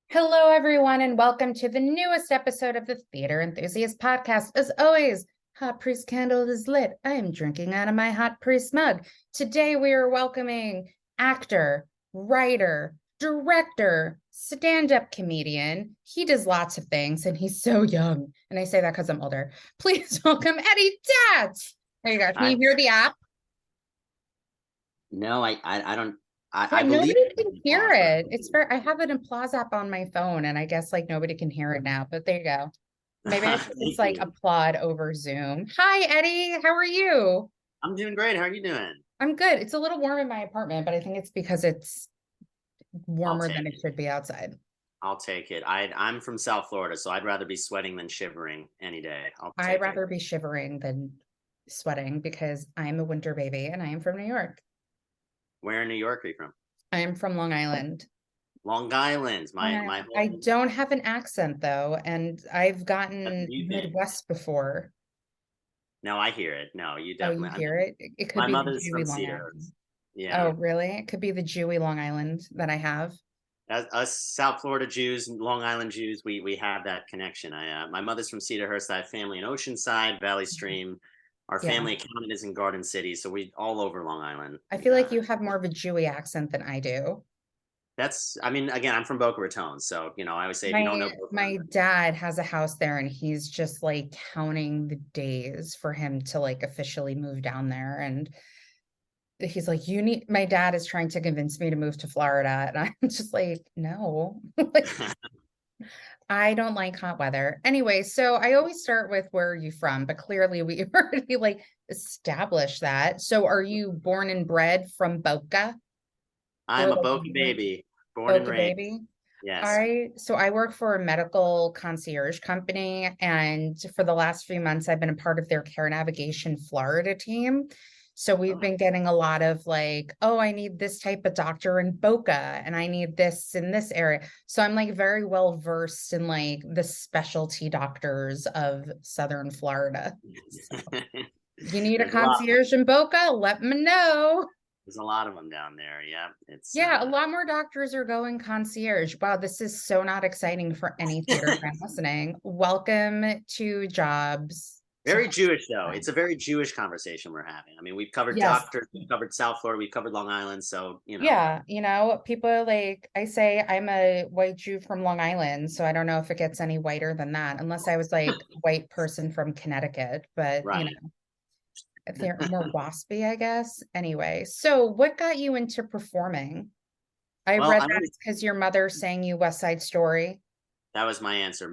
Hello, everyone, and welcome to the newest episode of the Theater Enthusiast podcast. As always, Hot Priest Candle is lit. I am drinking out of my Hot Priest mug. Today, we are welcoming actor, writer, director, stand up comedian. He does lots of things, and he's so young. And I say that because I'm older. Please welcome Eddie Datz. There you go. Can you hear the app? No, I don't. Yeah, I believe nobody can hear it. It's for I have it in Plaza app on my phone, and I guess like nobody can hear it now. But there you go. Maybe I should just Thank like you. applaud over Zoom. Hi, Eddie. How are you? I'm doing great. How are you doing? I'm good. It's a little warm in my apartment, but I think it's because it's I'll warmer take than it it. should be outside. I'll take it. I'm from South Florida, so I'd rather be sweating than shivering any day. I'll I'd take it. rather be shivering than sweating because I'm a winter baby and I am from New York. Where in New York are you from? I am from Long Island. Long Island. My I whole. don't have an accent though, and I've That's gotten you think. Midwest before. No, I hear it. No, you Oh, you definitely. I hear mean, it? It could my be the mother's Jewy from Long Island. Cedarhurst. Oh, Yeah. really? It could be the Jewy Long Island that I have. As us South Florida Jews, Long Island Jews, we have that connection. My mother's from Cedarhurst. I have family in Oceanside, Valley Stream. Our Yeah. family accountant is in Garden City, so we all over Long Island. I We feel like got you have more of a Jewy accent than I do. that's. I mean, again, I'm from Boca Raton, so I always say if you don't know My Boca, dad has a house there and he's just like counting the days for him to like officially move down there. And he's like, you need my dad is trying to convince me to move to Florida. And I'm just like, no. Like, I don't like hot weather. Anyway, so I always start with where are you from? But clearly we already like established that. So are you born and bred from Boca? Or I'm a like Boca baby, born and Boca raised. baby? Yes. I work for a medical concierge company, and for the last few months, I've been a part of their Care Navigation Florida team. So we've Oh, been getting a lot of like, oh, I need this type of doctor in Boca, and I need this in this area. So I'm like very well versed in like the specialty doctors of Southern Florida. So you need a there's a lot. concierge in Boca? Let me know. There's a lot of them down there. Yeah, it's Yeah, a lot more doctors are going concierge. Wow, this is so not exciting for any theater fan listening. Welcome to jobs. To very Jewish though. It's a very Jewish conversation we're having. I mean, we've covered yes, doctors, we've covered South Florida, we've covered Long Island, so yeah, people are like, I say I'm a white Jew from Long Island, so I don't know if it gets any whiter than that, unless I was like a white person from Connecticut, but right. if they're more waspy, I guess. Anyway, so what got you into performing? I Well, read I'm that gonna it's because your mother sang you West Side Story. That was my answer.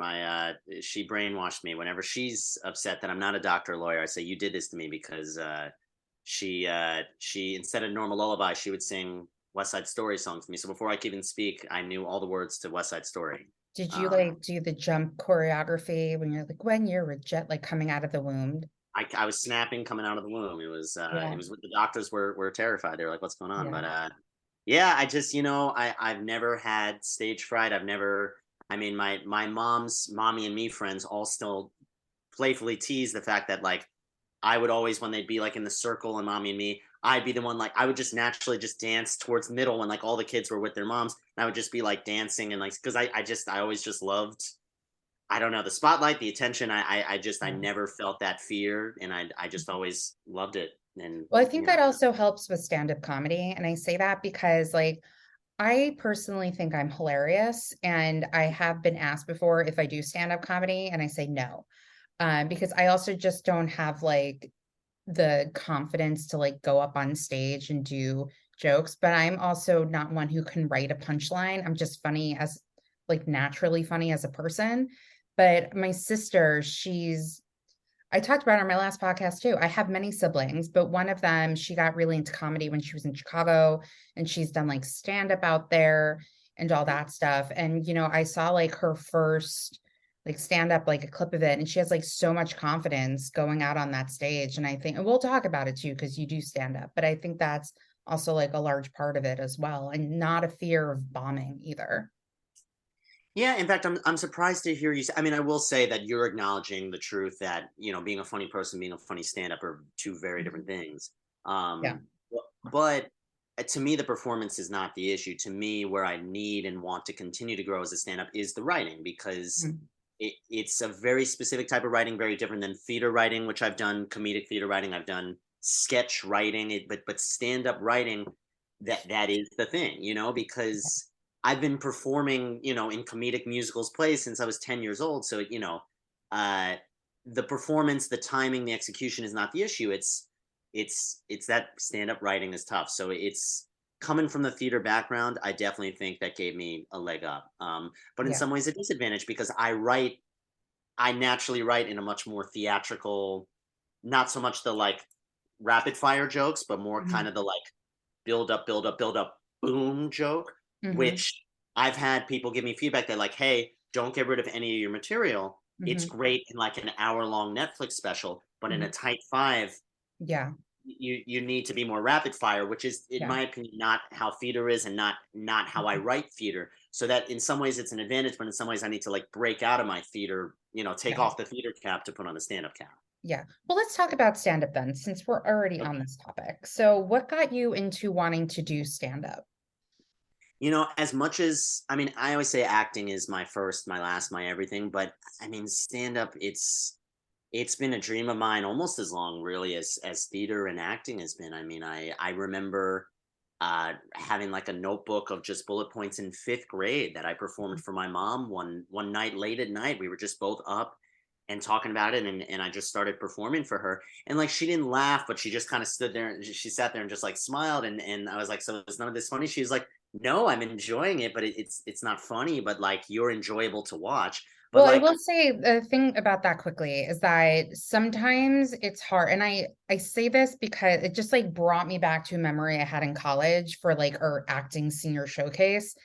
She brainwashed me. Whenever she's upset that I'm not a doctor or lawyer, I say you did this to me because she instead of normal lullaby, she would sing West Side Story songs to me. So before I could even speak, I knew all the words to West Side Story. Did you Um, like do the jump choreography when you're like when you're a jet like coming out of the womb? I was snapping coming out of the womb. Yeah, It was what the doctors were terrified. They were like, "What's going on?" yeah. But yeah, I just I've never had stage fright. I've never. I mean, my mom's mommy and me friends all still playfully tease the fact that like I would always when they'd be like in the circle and mommy and me, I'd be the one like I would just naturally just dance towards the middle when like all the kids were with their moms, and I would just be like dancing and like because I always just loved I don't know the spotlight, the attention. I Yeah. never felt that fear, and I just always loved it. And Well, I think that also helps with stand-up comedy. And I say that because like I personally think I'm hilarious. And I have been asked before if I do stand-up comedy, and I say no. Because I also just don't have like the confidence to like go up on stage and do jokes, but I'm also not one who can write a punchline. I'm just funny as like naturally funny as a person. But my sister, I talked about her on my last podcast too. I have many siblings, but one of them, she got really into comedy when she was in Chicago and she's done like stand up out there and all that stuff. And, I saw like her first like stand up, like a clip of it. And she has like so much confidence going out on that stage. And I think, and we'll talk about it too, because you do stand up, but I think that's also like a large part of it as well. And not a fear of bombing either. yeah, in fact, I'm surprised to hear you say. I mean, I will say that you're acknowledging the truth that being a funny person, being a funny stand up are two very different things. Yeah. Um, but to me, the performance is not the issue. To me, where I need and want to continue to grow as a stand-up is the writing, because Mhm. it's a very specific type of writing, very different than theater writing, which I've done comedic theater writing. I've done sketch writing, but stand-up writing, that is the thing, because I've been performing, in comedic musicals plays since I was 10 years old. So, uh, the performance, the timing, the execution is not the issue. It's that stand-up writing is tough. So it's coming from the theater background. I definitely think that gave me a leg up. But in Yeah. some ways a disadvantage, because I naturally write in a much more theatrical, not so much the like rapid fire jokes, but more Mhm. kind of the like build up, build up, build up, boom joke, Mhm. which I've had people give me feedback that like, hey, don't get rid of any of your material. It's Mhm. great in like an hour long Netflix special, but in a Mhm. tight five, Yeah. you need to be more rapid fire, which is, in Yeah. my opinion, not how theater is, and not how I Mhm. write theater. So that in some ways it's an advantage, but in some ways I need to like break out of my theater, take Yeah. off the theater cap to put on the stand-up cap. Yeah. Well, let's talk about stand up then, since we're already on Okay. this topic. So, what got you into wanting to do stand up? As much as, I mean, I always say acting is my first, my last, my everything, but I mean, stand up, it's been a dream of mine almost as long really as theater and acting has been. I mean, I remember having like a notebook of just bullet points in fifth grade that I performed for my mom one night late at night. We were just both up and talking about it, and I just started performing for her. And like she didn't laugh, but she just kind of stood there, and she sat there and just like smiled, and I was like, so is none of this funny? She was like, no, I'm enjoying it, but it's not funny, but like you're enjoyable to watch. But Well, I like, will say the thing about that quickly is that sometimes it's hard. And I say this because it just like brought me back to a memory I had in college for like our acting senior showcase.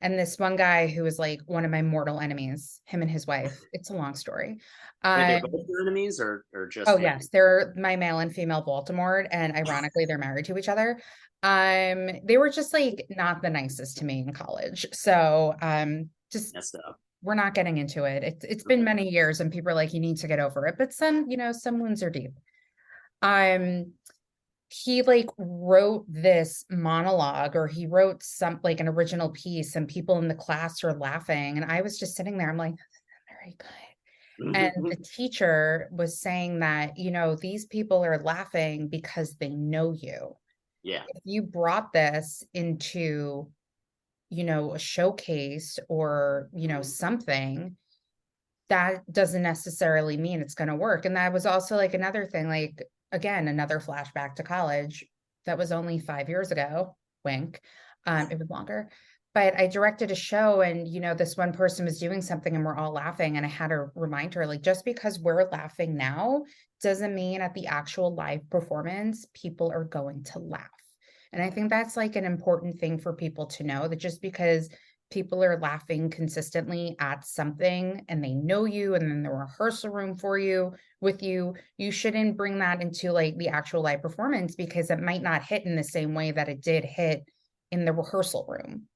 And this one guy who was like one of my mortal enemies, him and his wife. It's a long story. wait, they're Um, both your enemies, or oh just your yes, enemies? they're my male and female Baltimore, and ironically, they're married to each other. They were just like not the nicest to me in college. So just Messed up. we're not getting into it. It's been Okay. many years and people are like, you need to get over it. But some wounds are deep. Um, he like wrote this monologue or he wrote some like an original piece and people in the class are laughing. And I was just sitting there, I'm like, very good. And the teacher was saying that, these people are laughing because they know you. Yeah. If you brought this into, a showcase or, something, that doesn't necessarily mean it's going to work. And that was also like another thing, like, again, another flashback to college. That was only 5 years ago. Wink. It was longer. But I directed a show and, this one person was doing something and we're all laughing. And I had to remind her, like, just because we're laughing now doesn't mean at the actual live performance, people are going to laugh. And I think that's like an important thing for people to know that just because people are laughing consistently at something and they know you and then the rehearsal room for you with you, you shouldn't bring that into like the actual live performance because it might not hit in the same way that it did hit in the rehearsal room.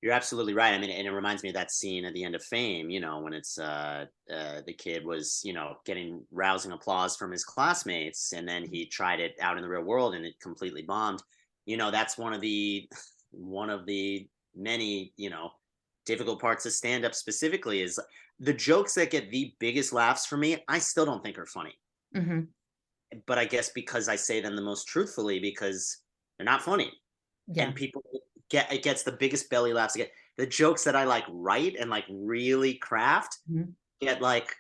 You're absolutely right. I mean, and it reminds me of that scene at the end of Fame, when it's the kid was, getting rousing applause from his classmates, and then he tried it out in the real world and it completely bombed. That's one of the many, difficult parts of stand up specifically is the jokes that get the biggest laughs for me, I still don't think are funny. Hmm. But I guess because I say them the most truthfully, because they're not funny, Yeah. and people it gets the biggest belly laughs. Get the jokes that I like write and like really craft Mhm. get like,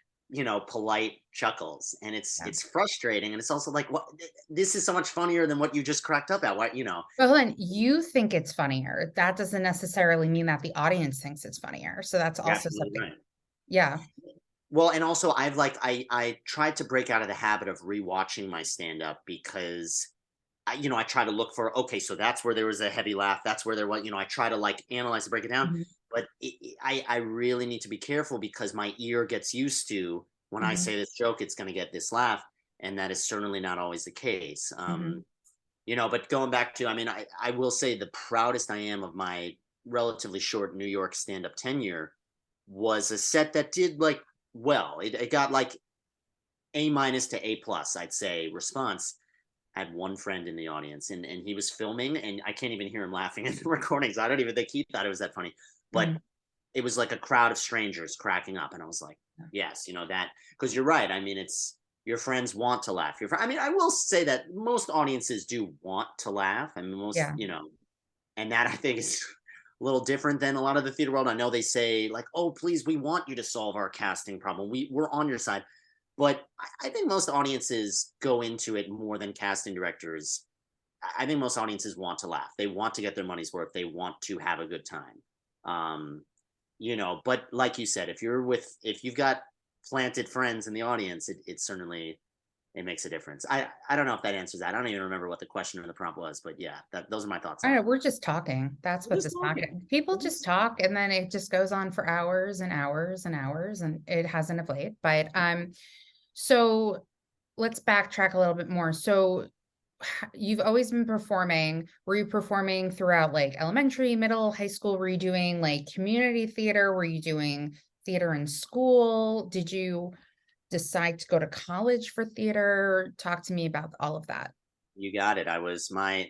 polite chuckles, and it's Yeah. it's frustrating, and it's also like, what, this is so much funnier than what you just cracked up at. What? But hold on, you think it's funnier. That doesn't necessarily mean that the audience thinks it's funnier. So that's You're also absolutely something. right. Yeah. Well, and also I tried to break out of the habit of rewatching my stand up, because I try to look for, okay, so that's where there was a heavy laugh. That's where there was, I try to like analyze and break it down. Mhm. But I really need to be careful, because my ear gets used to, when I Mhm. say this joke, it's going to get this laugh. And that is certainly not always the case. Mhm. But going back to, I mean, I will say the proudest I am of my relatively short New York stand up tenure was a set that did like well. It got like A- to A+, I'd say, response. had one friend in the audience, and he was filming, and I can't even hear him laughing in the recordings. I don't even think he thought it was that funny, but Mhm. it was like a crowd of strangers cracking up, and I was like, yes, that, because you're right. I mean, it's your friends want to laugh. I mean, I will say that most audiences do want to laugh. I mean, most, Yeah. and that I think is a little different than a lot of the theater world. I know they say like, "Oh, please, we want you to solve our casting problem. We're on your side," but I think most audiences go into it more than casting directors. I think most audiences want to laugh. They want to get their money's worth. They want to have a good time. Um, but like you said, if you've got planted friends in the audience, it certainly it makes a difference. I don't know if that answers that. I don't even remember what the question or the prompt was, but yeah, those are my thoughts I on know, it. we're just talking. That's We're what just this talking. podcast, people We're just just talk and then it just goes on for hours and hours and hours and it hasn't of late. But so let's backtrack a little bit more. So you've always been performing. Were you performing throughout like elementary, middle, high school? Were you doing like community theater? Were you doing theater in school? Did you decide to go to college for theater? Talk to me about all of that. You got it. I was my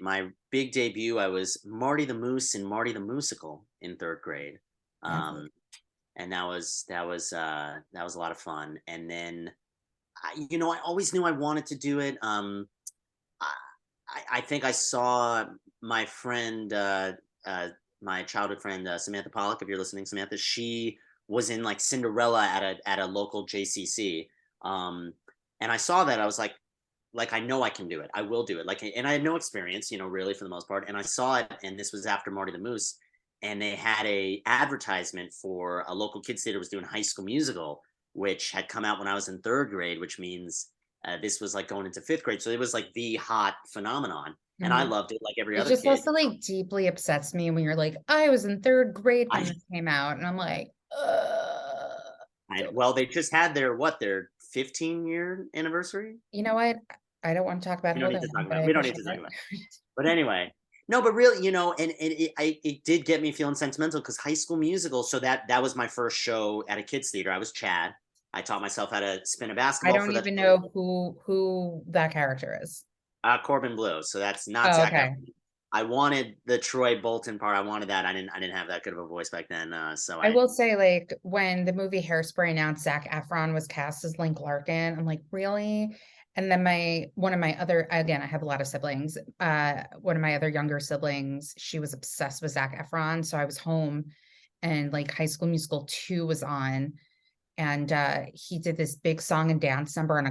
big debut. I was Marty the Moose in Marty the Musical in third grade, Lovely. um, and that was a lot of fun. And then I always knew I wanted to do it. I, I think I saw my friend, uh, my childhood friend Samantha Pollock. If you're listening, Samantha, she was in like Cinderella at a local JCC, um, and I saw that. I was like I know I can do it. I will do it. Like, and I had no experience, really for the most part. And I saw it, and this was after Marty the Moose, and they had a advertisement for a local kids theater was doing High School Musical, which had come out when I was in third grade, which means this was like going into fifth grade. So it was like the hot phenomenon, and I Mhm. loved it like every It other just kid. also like deeply upsets me when you're like, I was in third grade when I, this came out, and I'm like, well, they just had their 15-year anniversary. you know what? I don't want to talk about We how don't they need to talk went, but about. I We don't need to appreciate talk about. it. But anyway, no, but really, and it did get me feeling sentimental because High School Musical. So that was my first show at a kids theater. I was Chad. I taught myself how to spin a I basketball for don't that even show. know who that character is. Corbin Blue. So that's not Oh, Zach okay. Efron. I wanted the Troy Bolton part. I wanted that. I didn't have that good of a voice back then. So I I will say, like, when the movie Hairspray announced Zac Efron was cast as Link Larkin, I'm like, really? And then one of my other, again, I have a lot of siblings. One of my other younger siblings, she was obsessed with Zac Efron. So I was home and like High School Musical 2 was on. And he did this big song and dance number on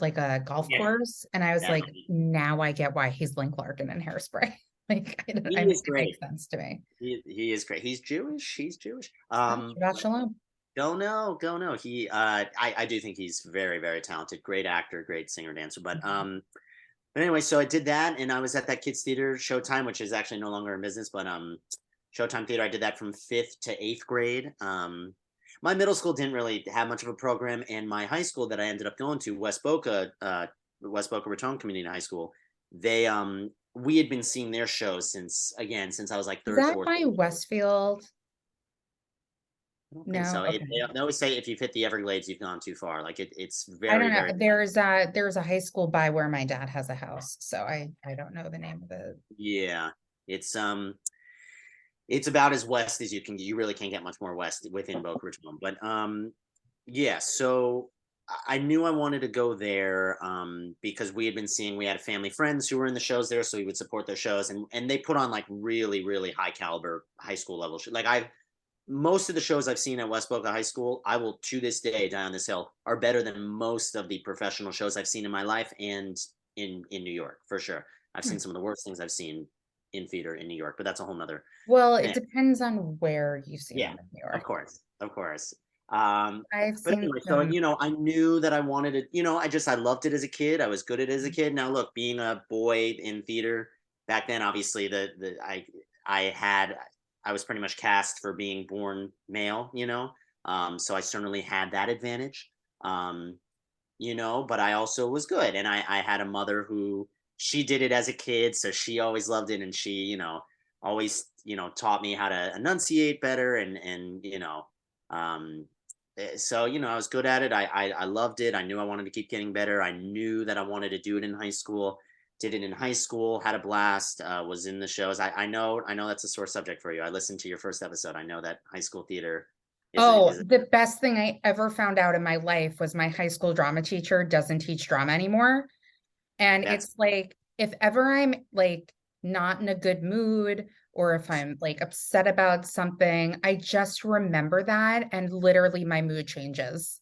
like a golf yeah. course. And I was That's, like, now I get why he's Link Larkin in Hairspray. Like, he it is great. makes sense to me. He is great. He's Jewish. He's Jewish. Oh, Shabbat Shalom. Don't know. I do think he's very, very talented. Great actor, great singer, dancer. But anyway, so I did that, and I was at that kids theater Showtime, which is actually no longer in business, but Showtime Theater. I did that from fifth to eighth grade. My middle school didn't really have much of a program, and my high school that I ended up going to, West Boca Raton Community High School, they we had been seeing their shows since I was like Is third, that fourth by grade. Westfield? I don't think No, so. okay. They always say if you've hit the Everglades, you've gone too far. Like it's I don't very, know. very There's a high school by where my dad has a house, so I don't know the name of it. yeah. It's it's about as west as you can. You really can't get much more west within Boca Raton. But yeah. So I knew I wanted to go there because we had been seeing. We had family friends who were in the shows there, so we would support their shows, and they put on like really, really high caliber high school level. Like I most of the shows I've seen at West Boca High School, I will to this day die on this hill, are better than most of the professional shows I've seen in my life and in New York for sure. I've Hmm. seen some of the worst things I've seen in theater in New York, but that's a whole nother Well, it thing. depends on where you've seen Yeah, them in New York. of course. Um, I've but seen anyway, so some. I knew that I wanted to. I loved it as a kid. I was good at it as a kid. Now look, being a boy in theater back then, obviously I had I was pretty much cast for being born male. So I certainly had that advantage. Um, but I also was good, and I had a mother who she did it as a kid, so she always loved it, and she always taught me how to enunciate better, and um so I was good at it. I loved it. I knew I wanted to keep getting better. I knew that I wanted to do it in high school. did it in high school, had a blast, was in the shows. I know that's a sore subject for you. I listened to your first episode. I know that high school theater Oh, is the best thing I ever found out in my life was my high school drama teacher doesn't teach drama anymore. And that's it's like, if ever I'm like not in a good mood or if I'm like upset about something, I just remember that and literally my mood changes.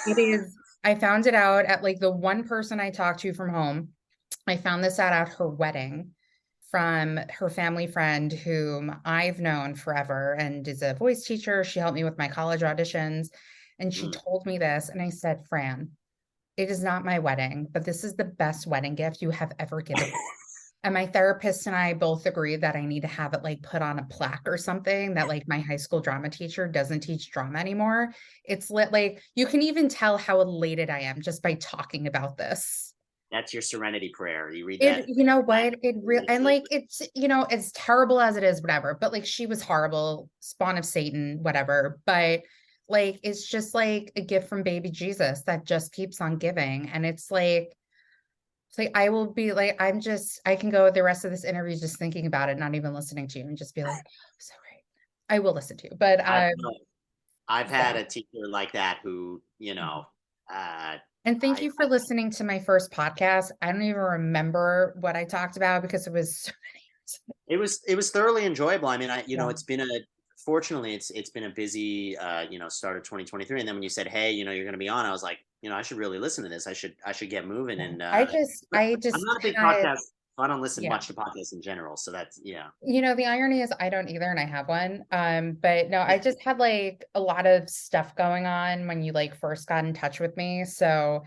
It is, I found it out at like the one person I talked to from home. I found this out at her wedding from her family friend whom I've known forever and is a voice teacher. She helped me with my college auditions. And she mm, told me this. And I said, Fran, it is not my wedding, but this is the best wedding gift you have ever given me. And my therapist and I both agreed that I need to have it like put on a plaque or something that like my high school drama teacher doesn't teach drama anymore. It's lit like you can even tell how elated I am just by talking about this. that's your serenity prayer. You read It, that. you know what? It real and like it's, you know, as terrible as it is, whatever. But like she was horrible, spawn of Satan, whatever. But like it's just like a gift from baby Jesus that just keeps on giving. And it's like I will be like, I can go the rest of this interview just thinking about it, not even listening to you, and just be like, oh, so great. I will listen to you. But I've I've had yeah. a teacher like that who, uh, And thank I you for listening to my first podcast. I don't even remember what I talked about because it was so many years ago. it was thoroughly enjoyable. I mean, Yeah. it's been a fortunately it's been a busy start of 2023. And then when you said, hey, you're going to be on, I was like, I should really listen to this. I should get moving. Yeah. And but I I'm just not a big had, podcast. I don't listen yeah. much to podcasts in general. So that's yeah. You know, the irony is I don't either and I have one. But no, I just had like a lot of stuff going on when you like first got in touch with me. So,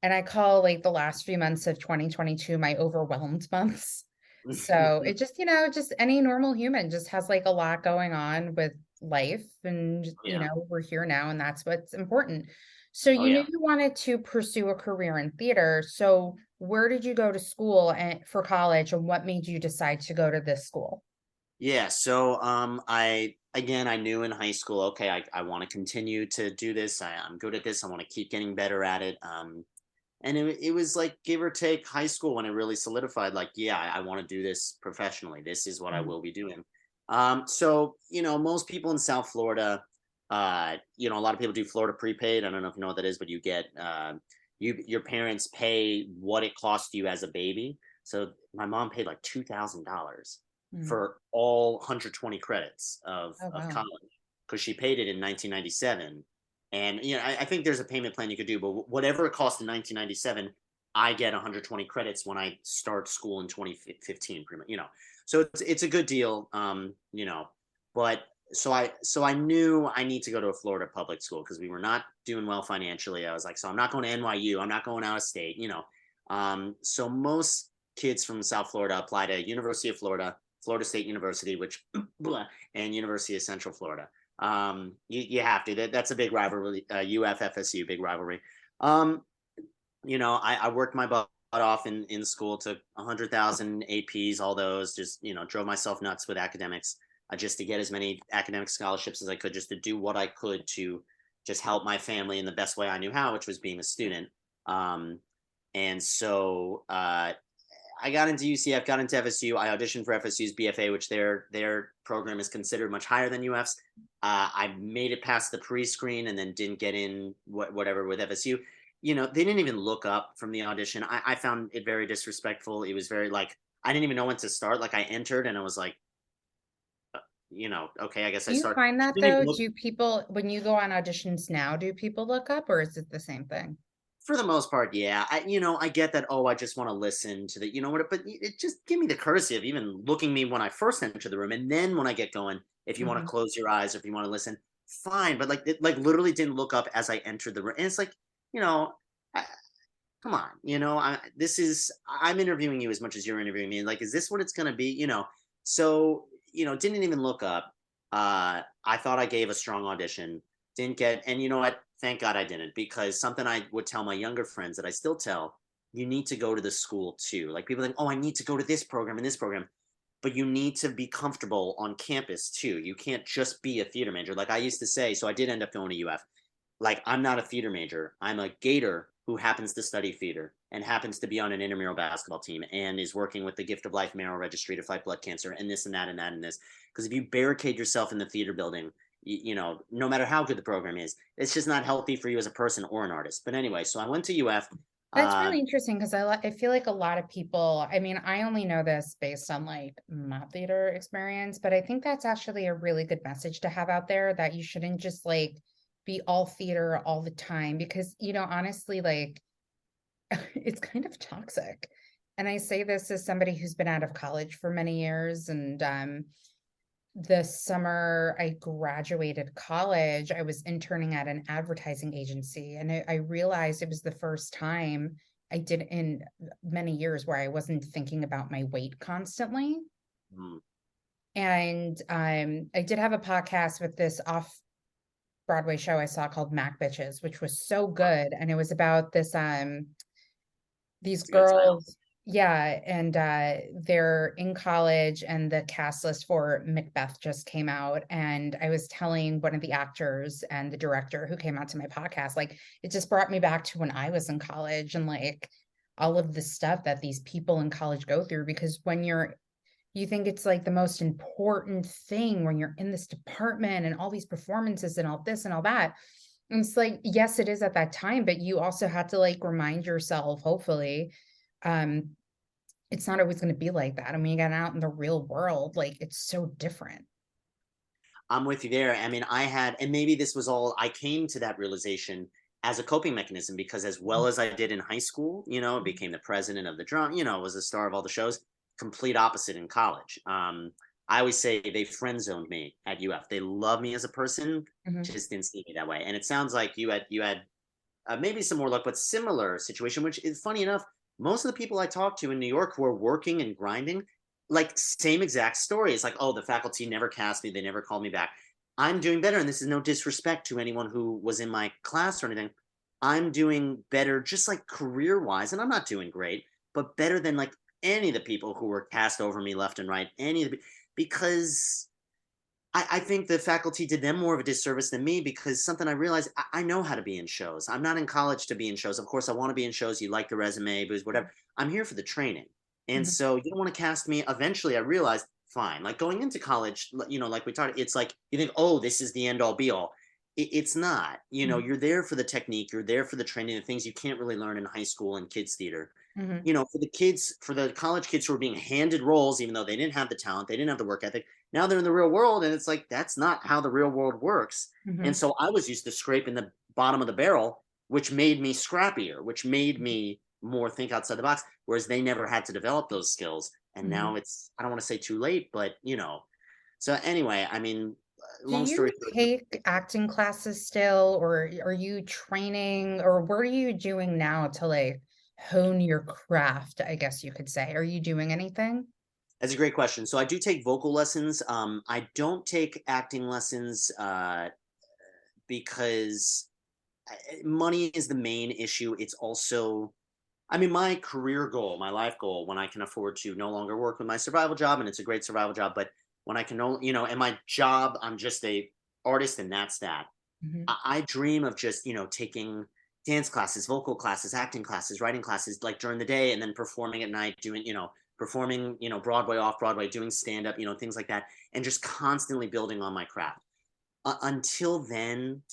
and I call like the last few months of 2022 my overwhelmed months. So it just, you know, just any normal human just has like a lot going on with life. And, you Yeah. know, we're here now and that's what's important. So Oh you knew yeah. you wanted to pursue a career in theater. So where did you go to school and for college and what made you decide to go to this school? Yeah, so I knew in high school, okay, I want to continue to do this. I'm good at this. I want to keep getting better at it. And it was like give or take high school when it really solidified, like, yeah, I want to do this professionally. This is what I Mm. will be doing. So most people in South Florida, a lot of people do Florida prepaid. I don't know if you know what that is, but you get your parents pay what it cost you as a baby. So my mom paid like $2,000 Mm. for all 120 credits Oh, of wow. college because she paid it in 1997. And I think there's a payment plan you could do, but whatever it cost in 1997, I get 120 credits when I start school in 2015, pretty much. So it's a good deal. But so I knew I need to go to a Florida public school because we were not doing well financially. I was like, so I'm not going to NYU. I'm not going out of state. So most kids from South Florida apply to University of Florida, Florida State University, which and University of Central Florida. You have to. That's a big rivalry. UF FSU, big rivalry. Um, I worked my butt off in school, took 100,000 APs, all those, just drove myself nuts with academics, just to get as many academic scholarships as I could, just to do what I could to just help my family in the best way I knew how, which was being a student. Um, and so I got into UCF, got into FSU. I auditioned for FSU's BFA, which their program is considered much higher than UF's. I made it past the pre-screen and then didn't get in whatever with FSU. They didn't even look up from the audition. I found it very disrespectful. It was very like I didn't even know when to start. Like I entered and I was like, okay, I guess I Do you start. find She that didn't even though? look. Do people, when you go on auditions now, do people look up or is it the same thing? For the most part, yeah. I get that. Oh, I just want to listen to the, what, but it just give me the courtesy of even looking me when I first enter the room, and then when I get going, if you want to Mhm. close your eyes or if you want to listen, fine. But like, it like literally didn't look up as I entered the room, and it's like, you know, I, come on, I'm interviewing you as much as you're interviewing me. Like, is this what it's gonna be? So didn't even look up. I thought I gave a strong audition, didn't get, and you know what? Thank God I didn't, because something I would tell my younger friends that I still tell, you need to go to the school too. Like people think, oh, I need to go to this program and this program, but you need to be comfortable on campus too. You can't just be a theater major. Like I used to say, so I did end up going to UF. Like I'm not a theater major. I'm a Gator who happens to study theater and happens to be on an intramural basketball team and is working with the Gift of Life Marrow Registry to fight blood cancer and this and that and that and this. Because if you barricade yourself in the theater building, no matter how good the program is, it's just not healthy for you as a person or an artist. But anyway, so I went to UF. That's really interesting because I feel like a lot of people, I mean, I only know this based on like my theater experience, but I think that's actually a really good message to have out there that you shouldn't just like be all theater all the time because, honestly, like it's kind of toxic. And I say this as somebody who's been out of college for many years and the summer I graduated college, I was interning at an advertising agency, and I realized it was the first time I did in many years where I wasn't thinking about my weight constantly. Mm. And I did have a podcast with this off Broadway show I saw called Mac Bitches, which was so good, and it was about these It's a good title. girls, yeah, and they're in college and the cast list for Macbeth just came out, and I was telling one of the actors and the director who came out to my podcast, like it just brought me back to when I was in college and like all of the stuff that these people in college go through, because when you think it's like the most important thing when you're in this department and all these performances and all this and all that. And it's like, yes, it is at that time, but you also had to like remind yourself, hopefully, um, it's not always going to be like that. I mean, you got out in the real world, like it's so different. I'm with you there. I mean, and maybe this was all, I came to that realization as a coping mechanism because as well as I did in high school, became the president of the drum, was the star of all the shows, complete opposite in college. I always say they friend zoned me at UF. They love me as a person, Mhm. just didn't see me that way. And it sounds like you had maybe some more luck, but similar situation, which is funny enough. Most of the people I talked to in New York who are working and grinding, like same exact story. It's like, oh, the faculty never cast me. They never called me back. I'm doing better. And this is no disrespect to anyone who was in my class or anything. I'm doing better, just like career wise. And I'm not doing great, but better than like any of the people who were cast over me left and right. Because I think the faculty did them more of a disservice than me because something I realized I know how to be in shows. I'm not in college to be in shows. Of course, I want to be in shows. You like the resume, booze, whatever. I'm here for the training. And Mhm. so you don't want to cast me. Eventually, I realized, fine. Like going into college, like we talked, it's like you think, oh, this is the end all be all. It's not. Mhm. You're there for the technique. You're there for the training, the things you can't really learn in high school and kids theater. Mhm. For the kids, for the college kids who are being handed roles, even though they didn't have the talent, they didn't have the work ethic, now they're in the real world, and it's like that's not how the real world works. And Mhm. so I was used to scraping the bottom of the barrel, which made me scrappier, which made me more think outside the box, whereas they never had to develop those skills. And now Mhm. it's, I don't want to say too late, but so anyway, I mean, Do long you story short. take acting classes still, or are you training, or what are you doing now to like hone your craft, I guess you could say? Are you doing anything? That's a great question. So I do take vocal lessons. I don't take acting lessons because money is the main issue. It's also, I mean, my career goal, my life goal, when I can afford to no longer work with my survival job, and it's a great survival job, but when I can, and my job, I'm just a artist, and that's that. Mhm. I dream of just, taking dance classes, vocal classes, acting classes, writing classes, like during the day, and then performing at night, doing, performing, Broadway, off Broadway, doing stand up, things like that, and just constantly building on my craft. Until then,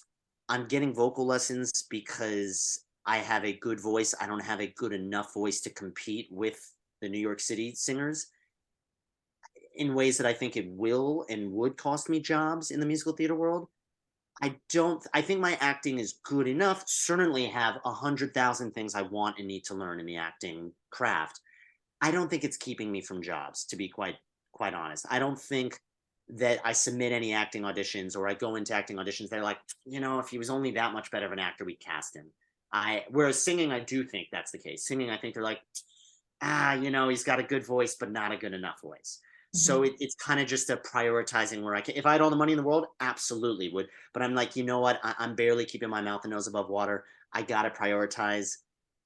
I'm getting vocal lessons because I have a good voice. I don't have a good enough voice to compete with the New York City singers in ways that I think it will and would cost me jobs in the musical theater world. I think my acting is good enough. Certainly have 100,000 things I want and need to learn in the acting craft. I don't think it's keeping me from jobs, to be quite honest. I don't think that I submit any acting auditions or I go into acting auditions. They're like, if he was only that much better of an actor, we'd cast him. Whereas singing, I do think that's the case. Singing, I think they're like, he's got a good voice, but not a good enough voice. So Mhm. it's kind of just a prioritizing where I can. If I had all the money in the world, absolutely would. But I'm like, you know what? I'm barely keeping my mouth and nose above water. I gotta prioritize.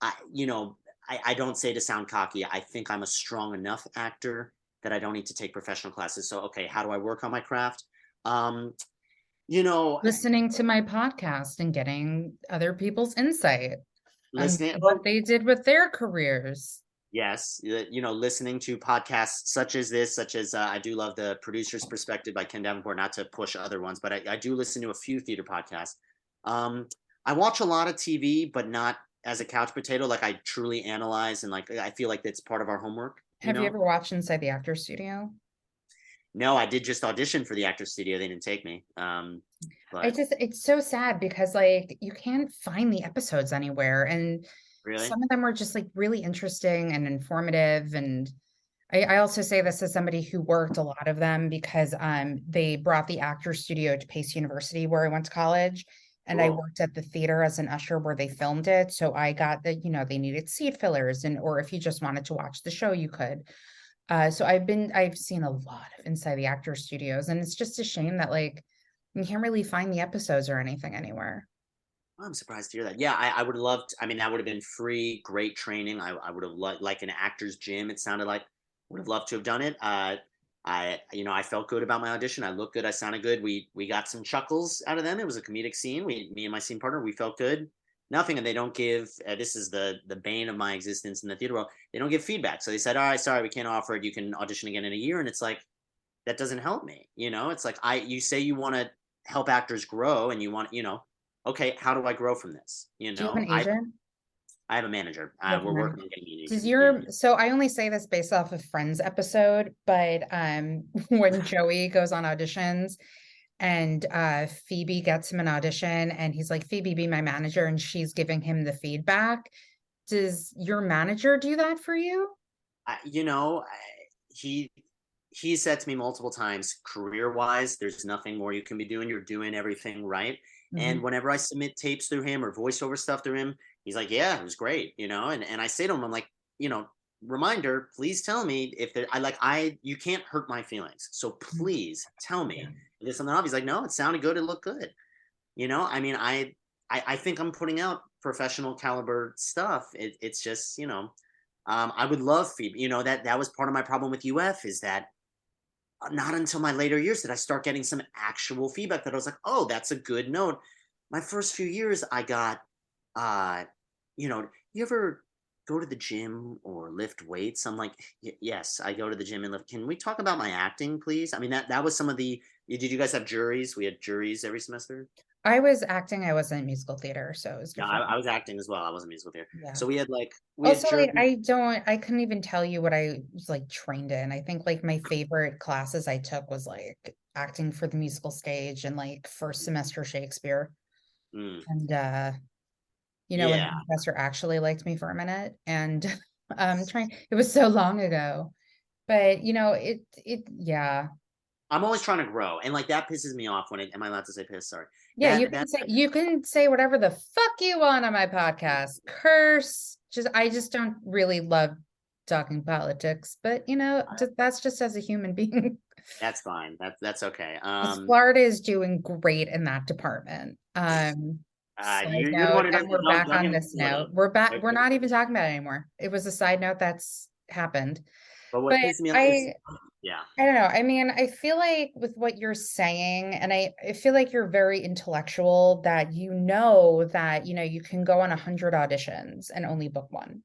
I, you know, I don't say to sound cocky. I think I'm a strong enough actor that I don't need to take professional classes. So okay, how do I work on my craft? Um, you know, Listening to my podcast and getting other people's insight. And listening. what Oh, they did with their careers. yes, listening to podcasts such as this, such as I do love the Producer's Perspective by Ken Davenport. Not to push other ones, but I do listen to a few theater podcasts. Um, I watch a lot of TV, but not as a couch potato. Like I truly analyze and like I feel like that's part of our homework. You Have you know. ever watched Inside the Actors Studio? No, I did just audition for the Actors Studio. They didn't take me. But It's so sad because like you can't find the episodes anywhere. And really, some of them were just like really interesting and informative. And I also say this as somebody who worked a lot of them because they brought the Actors Studio to Pace University where I went to college. And I cool. worked at the theater as an usher where they filmed it. So I got the, they needed seat fillers and or if you just wanted to watch the show, you could. So I've seen a lot of Inside the Actors Studios, and it's just a shame that like you can't really find the episodes or anything anywhere. I'm surprised to hear that. Yeah, I would have loved. I mean, that would have been free, great training. I would have loved like an actor's gym. It sounded like would have loved to have done it. I felt good about my audition. I looked good. I sounded good. We got some chuckles out of them. It was a comedic scene. Me and my scene partner, we felt good. Nothing, and they don't give. This is the bane of my existence in the theater world. They don't give feedback. So they said, "All right, sorry, we can't offer it. You can audition again in a year." And it's like that doesn't help me. It's like you say you want to help actors grow, and you want okay, how do I grow from this? Do you have an agent? I have a manager. You have a We're manager? working on getting an Does agent. Yeah. your so I only say this based off of Friends episode, but when Joey goes on auditions and Phoebe gets him an audition and he's like, Phoebe, be my manager, and she's giving him the feedback. Does your manager do that for you? I, you know, he he said to me multiple times, career wise, there's nothing more you can be doing. You're doing everything right. Mhm. And whenever I submit tapes through him or voiceover stuff through him, he's like, yeah, it was great, and I say to him, I'm like, reminder, please tell me if there you can't hurt my feelings. So please tell Yeah. me if there's something off. He's like, no, it sounded good, it looked good. I mean, I think I'm putting out professional caliber stuff. It's just, I would love Phoebe. That was part of my problem with UF is that not until my later years did I start getting some actual feedback that I was like, oh, that's a good note. My first few years, I got, uh, you ever go to the gym or lift weights? I'm like, yes, I go to the gym and lift. Can we talk about my acting, please? I mean, that was some of the. Did you guys have juries? We had juries every semester. I was acting, I wasn't in musical theater, so it was Yeah, different. I was acting as well. I wasn't musical theater. Yeah. So we had Also, like, juries. I couldn't even tell you what I was like trained in. I think like my favorite classes I took was like acting for the musical stage and like first semester Shakespeare. Mm, And when the yeah, professor actually liked me for a minute and trying it was so long ago. But yeah. I'm always trying to grow, and like that pisses me off when it. Am I allowed to say piss? Sorry. Yeah, That that you can say whatever the fuck you want on my podcast. Curse. I just don't really love talking politics, but that's just as a human being. that's fine. That's okay. 'Cause Florida is doing great in that department. Side You're the one note, who and we're don't back don't on get me this started. note. We're back, Don't we're get me not even started. talking about it anymore. It was a side note that's happened. But what But pisses me off is, I yeah, I don't know. I mean, I feel like with what you're saying, and I feel like you're very intellectual that you can go on 100 auditions and only book one.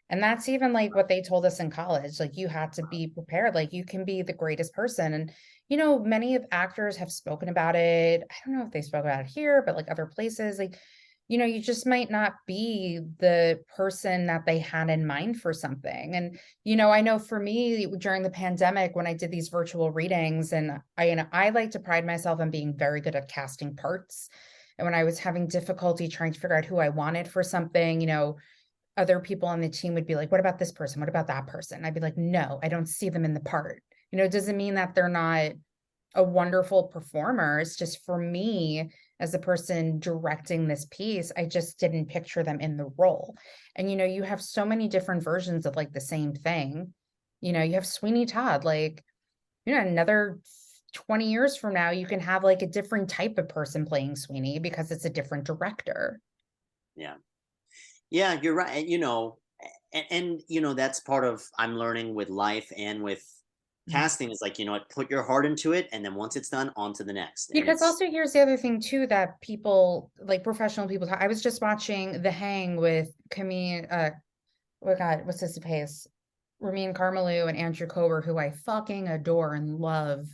And that's even like what they told us in college. Like you had to be prepared. Like you can be the greatest person. And many of actors have spoken about it. I don't know if they spoke about it here, but like other places, like you just might not be the person that they had in mind for something. And I know for me during the pandemic when I did these virtual readings, and I like to pride myself on being very good at casting parts. And when I was having difficulty trying to figure out who I wanted for something, other people on the team would be like, what about this person? What about that person? I'd be like, no, I don't see them in the part. It doesn't mean that they're not a wonderful performer. It's just for me as a person directing this piece, I just didn't picture them in the role. And you have so many different versions of like the same thing. You have Sweeney Todd, like, another 20 years from now, you can have like a different type of person playing Sweeney because it's a different director. yeah, yeah. You're right. And that's part of I'm learning with life and with Mhm. casting is like, you know what, put your heart into it, and then once it's done, on to the next. And Because it's also here's the other thing too that people like professional people talk. I was just watching The Hang with Camille oh God, what's his face? Ramin Karmalou and Andrew Kober, who I fucking adore and love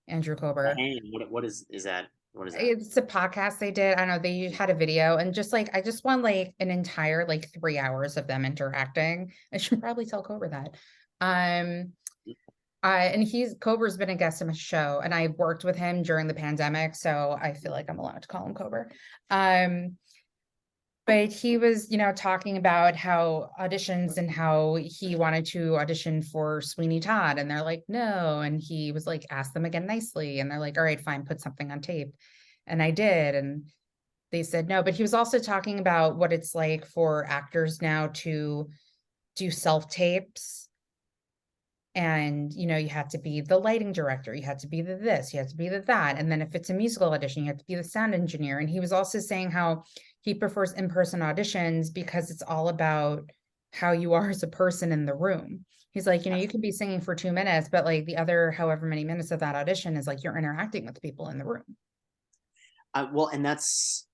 Andrew the Kober. hang. What is that? What is that? It's a podcast they did. I don't know, they had a video and just like I just want like an entire like 3 hours of them interacting. I should probably tell Kober that. Um and he's Cobra's been a guest on my show and I worked with him during the pandemic, so I feel like I'm allowed to call him Kober. Um but he was, talking about how auditions and how he wanted to audition for Sweeney Todd. And they're like, no. And he was like, ask them again nicely. And they're like, all right, fine, put something on tape. And I did. And they said no. But he was also talking about what it's like for actors now to do self tapes. And, you have to be the lighting director, you have to be the this, you have to be the that. And then if it's a musical audition, you have to be the sound engineer. And he was also saying how he prefers in-person auditions because it's all about how you are as a person in the room. He's like, you could be singing for 2 minutes, but like the other however many minutes of that audition is like you're interacting with people in the room. Well, and that's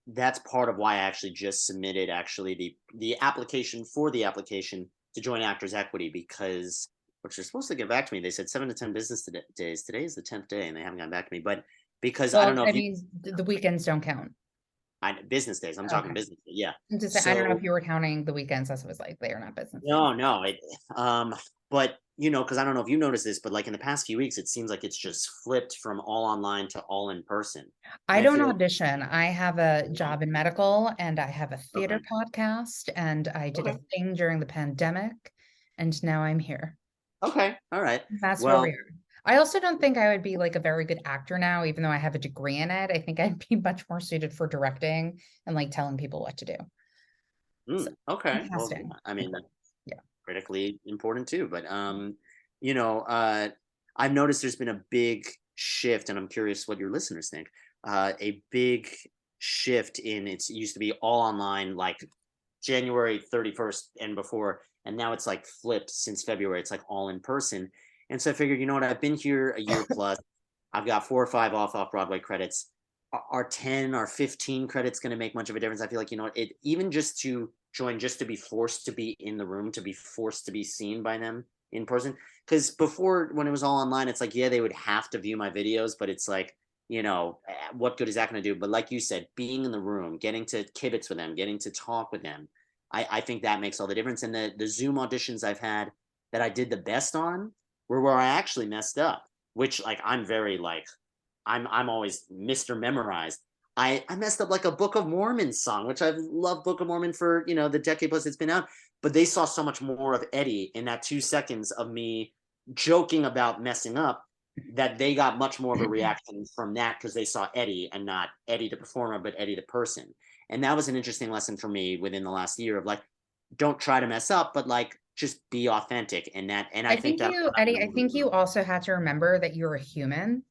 part of why I actually just submitted actually the application for the application to join Actors Equity, because which they're supposed to get back to me. They said 7 to 10 business days. Today is the 10th day, and they haven't gotten back to me. But because I don't Well, know I if you mean, the weekends don't count. business days. I'm talking Okay. business. Yeah. Just say, I don't know if So you were counting the weekends as it was like they are not business days. no. But because I don't know if you noticed this, but like in the past few weeks, it seems like it's just flipped from all online to all in person. I And I don't feel like, audition. I have a job in medical and I have a theater okay, podcast and I did a okay, thing during the pandemic and now I'm here. okay, all right. That's where we Well, are. I also don't think I would be like a very good actor now, even though I have a degree in it. I think I'd be much more suited for directing and like telling people what to do. So and okay. Well, casting. I mean, Yeah. critically important too. But you know, I've noticed there's been a big shift, and I'm curious what your listeners think. A big shift in it used to be all online, like January 31st and before, and now it's like flipped since February. It's like all in person. And so I figured, you know what? I've been here a year plus. I've got 4 or 5 off Broadway credits. Are 10 or 15 credits going to make much of a difference? I feel like, you know, it even just to join, just to be forced to be in the room, to be forced to be seen by them in person. Because before, when it was all online, it's like, yeah, they would have to view my videos, but it's like, what good is that going to do? But like you said, being in the room, getting to kibitz with them, getting to talk with them, I think that makes all the difference. And the Zoom auditions I've had that I did the best on were where I actually messed up, which like I'm very like I'm always Mr. Memorized. I messed up like a Book of Mormon song, which I've loved Book of Mormon for, the decade plus it's been out. But they saw so much more of Eddie in that 2 seconds of me joking about messing up, that they got much more of a reaction from that because they saw Eddie and not Eddie the performer, but Eddie the person. And that was an interesting lesson for me within the last year of like, don't try to mess up, but like just be authentic. And I I think think that you, Eddie, I think you also have to remember that you're a human.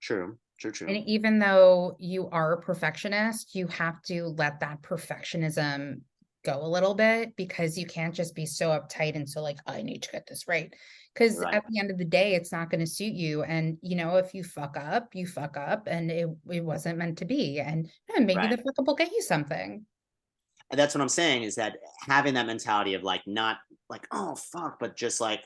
And true. even though you are a perfectionist, you have to let that perfectionism go a little bit because you can't just be so uptight and so like, I need to get this right. Because Right. at the end of the day, it's not going to suit you. And if you fuck up, you fuck up and it wasn't meant to be. And maybe Right. the fuck up will get you something. And that's what I'm saying is that having that mentality of like not like, oh fuck, but just like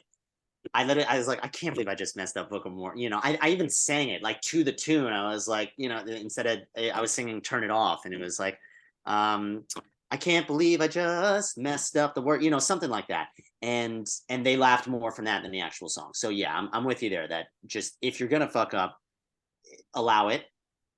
I was like, I can't believe I just messed up Book of Mormon. I even sang it like to the tune. I was like, instead of I was singing Turn It Off, and it was like, um, I can't believe I just messed up the word, something like that. And they laughed more from that than the actual song. So yeah, I'm with you there. That just if you're gonna fuck up, allow it,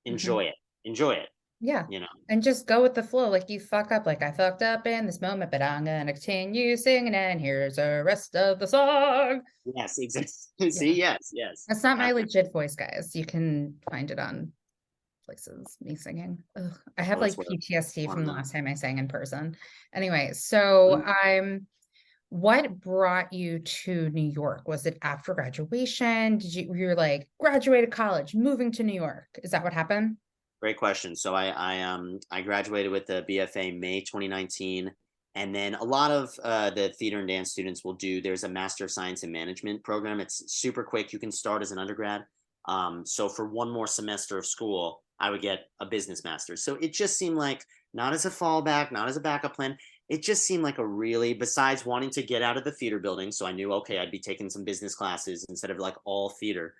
Mhm. enjoy it. Yeah. You know. And just go with the flow. Like you fuck up, like I fucked up in this moment, but I'm gonna continue singing, and here's the rest of the song. Yes, exactly. See, Yeah. yes. That's not my legit voice, guys. You can find it on places, me singing. Ugh. I have Well, like that's what I PTSD want from to the know. last time I sang in person. Anyway, so Mm. what brought you to New York? Was it after graduation? You're like graduated college, moving to New York? Is that what happened? Great question. So I graduated with the BFA May 2019, And then a lot of the theater and dance students will do, there's a Master of Science in Management program. It's super quick. You can start as an undergrad. So for one more semester of school, I would get a business master's. So it just seemed like, not as a fallback, not as a backup plan, it just seemed like a really, besides wanting to get out of the theater building, so I knew, okay, I'd be taking some business classes instead of like all theater.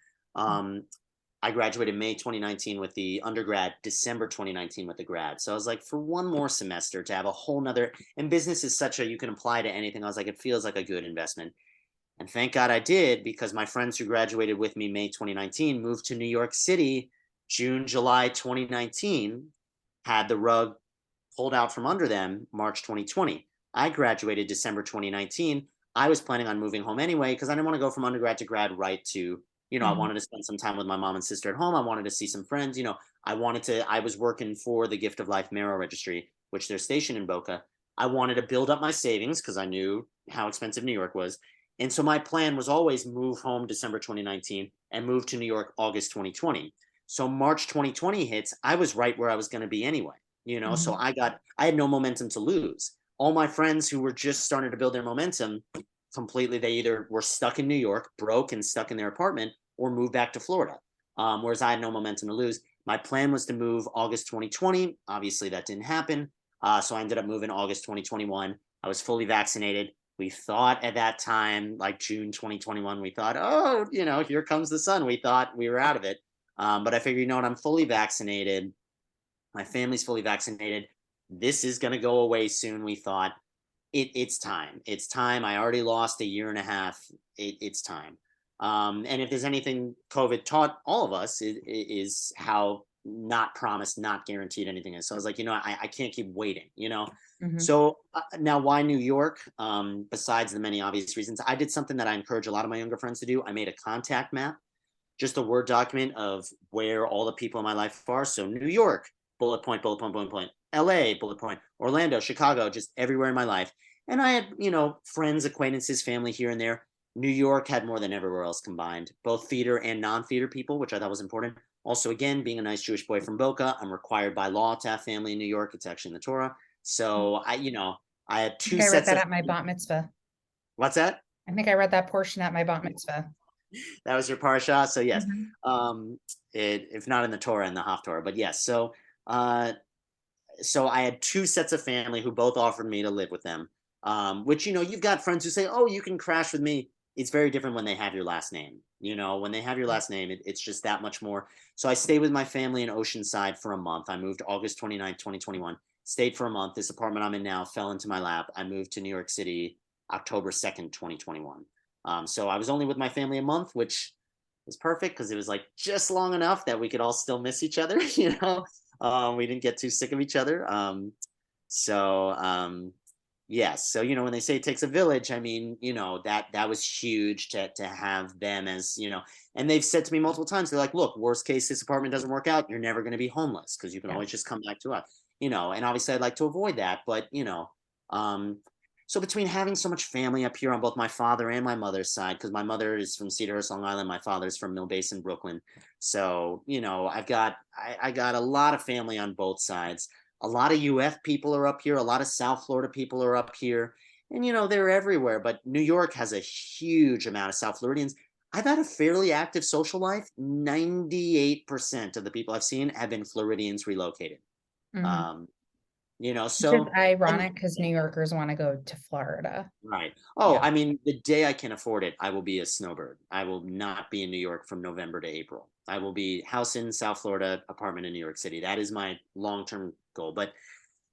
I graduated May 2019 with the undergrad, December 2019 with the grad. So I was like, for one more semester to have a whole nother, and business is such a, you can apply to anything. I was like, it feels like a good investment. And thank God I did, because my friends who graduated with me May 2019 moved to New York City June, July 2019, had the rug pulled out from under them March 2020. I graduated December 2019. I was planning on moving home anyway because I didn't want to go from undergrad to grad right to, I Mhm. wanted to spend some time with my mom and sister at home. I wanted to see some friends. I was working for the Gift of Life Marrow Registry, which they're stationed in Boca. I wanted to build up my savings because I knew how expensive New York was. And so my plan was always move home December 2019 and move to New York August 2020. So March 2020 hits, I was right where I was going to be anyway. So Mhm. I had no momentum to lose. All my friends who were just starting to build their momentum completely, they either were stuck in New York, broke and stuck in their apartment, or moved back to Florida. Whereas I had no momentum to lose. My plan was to move August 2020. Obviously, that didn't happen. So I ended up moving August 2021. I was fully vaccinated. We thought at that time, like June 2021, we thought, oh, here comes the sun. We thought we were out of it. But I figured, I'm fully vaccinated. My family's fully vaccinated. This is going to go away soon. We thought it's time. It's time. I already lost a year and a half. It's time. And if there's anything COVID taught all of us, it is how not promised, not guaranteed anything is. So I was like, I can't keep waiting. Mhm. So now why New York? Besides the many obvious reasons, I did something that I encourage a lot of my younger friends to do. I made a contact map, just a Word document of where all the people in my life are. So New York, bullet point, bullet point, bullet point. LA, bullet point. Orlando, Chicago, just everywhere in my life. And I had, friends, acquaintances, family here and there. New York had more than everywhere else combined, both theater and non-theater people, which I thought was important. Also, again, being a nice Jewish boy from Boca, I'm required by law to have family in New York. It's actually in the Torah. So I had I think two I read sets that of. at my bat mitzvah. What's that? I think I read that portion at my bat mitzvah. That was your parsha. So yes, Mhm. if not in the Torah, in the Haftorah, but yes. Uh, so I had two sets of family who both offered me to live with them. Which you've got friends who say, "Oh, you can crash with me." It's very different when they have your last name. When they have your last name, it's just that much more. So I stayed with my family in Oceanside for a month. I moved August 29th, 2021. Stayed for a month. This apartment I'm in now fell into my lap. I moved to New York City October 2nd, 2021. So I was only with my family a month, which was perfect because it was like just long enough that we could all still miss each other. We didn't get too sick of each other. So yes. So when they say it takes a village, I mean, that was huge to have them as and they've said to me multiple times, they're like, look, worst case, this apartment doesn't work out, you're never going to be homeless because you can Yeah. always just come back to us. And obviously I'd like to avoid that, but um, so between having so much family up here on both my father and my mother's side, because my mother is from Cedarhurst, Long Island, my father's from Mill Basin, Brooklyn. So, I got a lot of family on both sides. A lot of UF people are up here, a lot of South Florida people are up here. And they're everywhere, but New York has a huge amount of South Floridians. I've had a fairly active social life. 98% of the people I've seen have been Floridians relocated. Mhm. Um, Which is and ironic because New Yorkers want to go to Florida. right. Oh, Yeah. I mean, the day I can afford it, I will be a snowbird. I will not be in New York from November to April. I will be house in South Florida, apartment in New York City. That is my long-term goal. But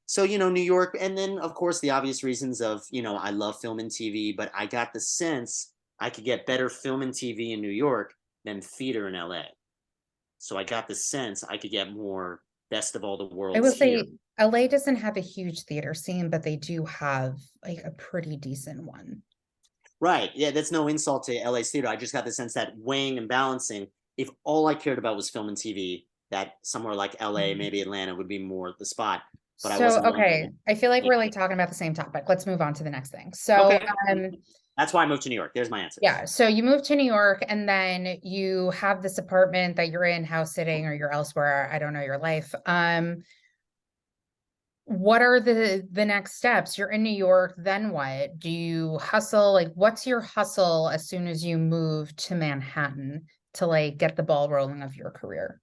so, New York, and then of course the obvious reasons of, I love film and TV, but I got the sense I could get better film and TV in New York than theater in LA. So I got the sense I could get more best of all the I worlds will here. say LA doesn't have a huge theater scene, but they do have like a pretty decent one. Right. Yeah, that's no insult to LA's theater. I just got the sense that weighing and balancing, if all I cared about was film and TV, that somewhere like LA, Mhm. maybe Atlanta would be more the spot. But I So, wasn't willing to. okay, I feel like Yeah. we're like talking about the same topic. Let's move on to the next thing. So, Okay. That's why I moved to New York. There's my answer. yeah, so you move to New York and then you have this apartment that you're in house sitting or you're elsewhere. I don't know your life. what are the next steps? You're in New York, then what? Do you hustle? Like, what's your hustle as soon as you move to Manhattan to like get the ball rolling of your career?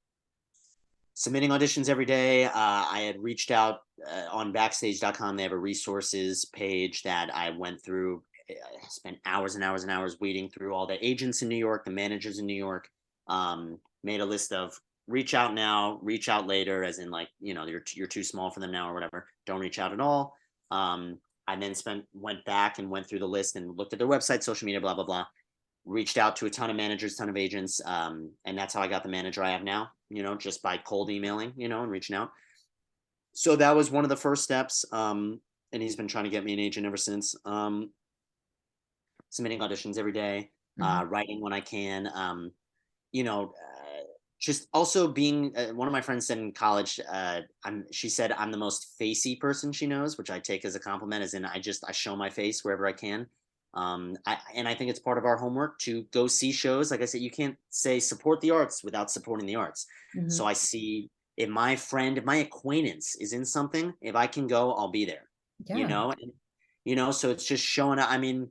Submitting auditions every day. I had reached out on backstage.com. They have a resources page that I went through. I spent hours and hours and hours weeding through all the agents in New York, the managers in New York. Made a list of reach out now, reach out later, as in like, you're too small for them now or whatever. Don't reach out at all. I then went back and went through the list and looked at their website, social media, blah blah blah. Reached out to a ton of managers, ton of agents, and that's how I got the manager I have now. Just by cold emailing, and reaching out. So that was one of the first steps, and he's been trying to get me an agent ever since. Submitting auditions every day, Mhm. writing when I can. You know, just also being one of my friends said in college. She said I'm the most facey person she knows, which I take as a compliment. As in, I show my face wherever I can. I think it's part of our homework to go see shows. Like I said, you can't say support the arts without supporting the arts. So Mhm. I see if my acquaintance is in something, if I can go, I'll be there. You Yeah. know, and, so it's just showing up. I mean,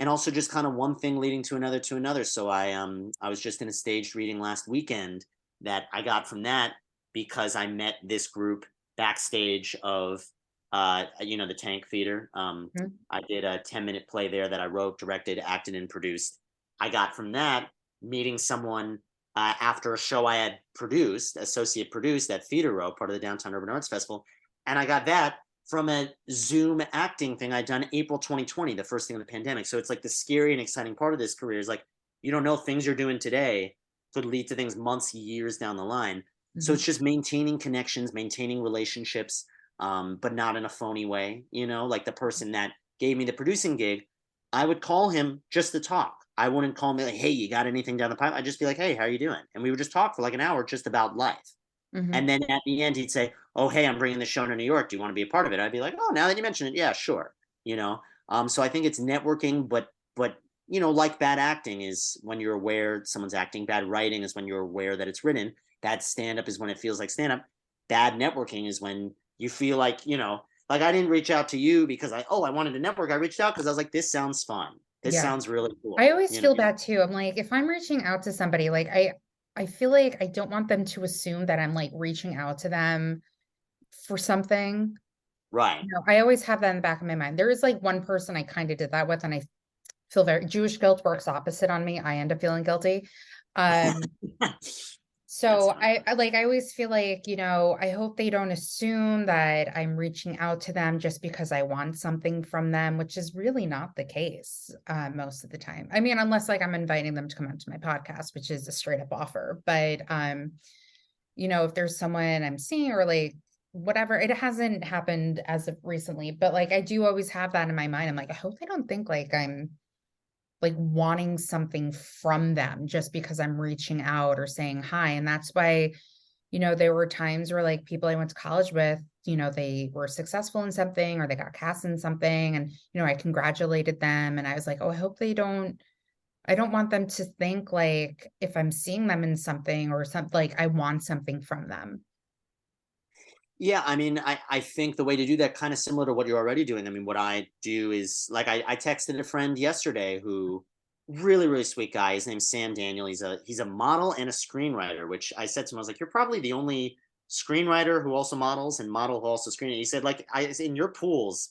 and also just kind of one thing leading to another to another. So I was just in a staged reading last weekend that I got from that because I met this group backstage of the Tank Theater. Mhm. I did a 10-minute play there that I wrote, directed, acted, and produced. I got from that meeting someone after a show I had associate produced at Theater Row, part of the Downtown Urban Arts Festival. And I got that from a Zoom acting thing I'd done April 2020, the first thing of the pandemic. So it's like the scary and exciting part of this career is like, you don't know things you're doing today could lead to things months, years down the line. So Mhm. it's just maintaining connections, maintaining relationships, but not in a phony way. Like the person that gave me the producing gig, I would call him just to talk. I wouldn't call me like, hey, you got anything down the pipe? I'd just be like, hey, how are you doing? And we would just talk for like an hour just about life. And Mhm. then at the end, he'd say, oh, hey, I'm bringing the show to New York. Do you want to be a part of it? I'd be like, oh, now that you mention it, yeah, sure. You know, so I think it's networking, but like bad acting is when you're aware someone's acting. Bad writing is when you're aware that it's written. Bad stand up is when it feels like stand up. Bad networking is when you feel like, like I didn't reach out to you because I wanted to network. I reached out because I was like, this sounds fun. This Yeah. sounds really I cool. always feel bad too. I'm like, if I'm reaching out to somebody, like I feel like I don't want them to assume that I'm like reaching out to them for something. Right. I always have that in the back of my mind. There is like one person I kind of did that with, and I feel very Jewish guilt works opposite on me. I end up feeling guilty. Um, That's so funny. I always feel like, I hope they don't assume that I'm reaching out to them just because I want something from them, which is really not the case most of the time. I mean, unless like I'm inviting them to come onto my podcast, which is a straight up offer. But if there's someone I'm seeing or like whatever, it hasn't happened as of recently, but like I do always have that in my mind. I'm like, I hope they don't think like I'm like wanting something from them just because I'm reaching out or saying hi. And that's why, there were times where like people I went to college with, they were successful in something or they got cast in something. And, I congratulated them. And I was like, oh, I don't want them to think like if I'm seeing them in something or something, like I want something from them. Yeah, I mean, I think the way to do that kind of similar to what you're already doing. I mean, what I do is like I texted a friend yesterday who really, really sweet guy. His name's Sam Daniel. He's a model and a screenwriter, which I said to him, I was like, you're probably the only screenwriter who also models and model who also screen. He said, like, in your pools,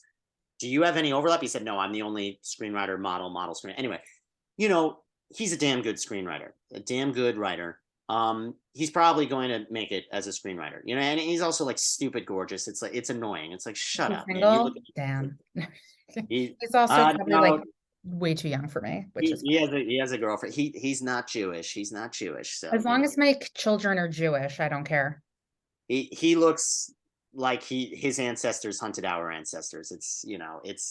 do you have any overlap? He said, no, I'm the only screenwriter, model, screen. Anyway, you know, he's a damn good screenwriter, a damn good writer. He's probably going to make it as a screenwriter, and he's also like stupid gorgeous. It's like it's annoying. It's like shut He's up, man. You look single. at Damn. he He's also probably like no, way too young for me, which he, is he has a girlfriend. He's not Jewish. He's not Jewish. So as long as my children are Jewish, I don't care. he looks like his ancestors hunted our ancestors. It's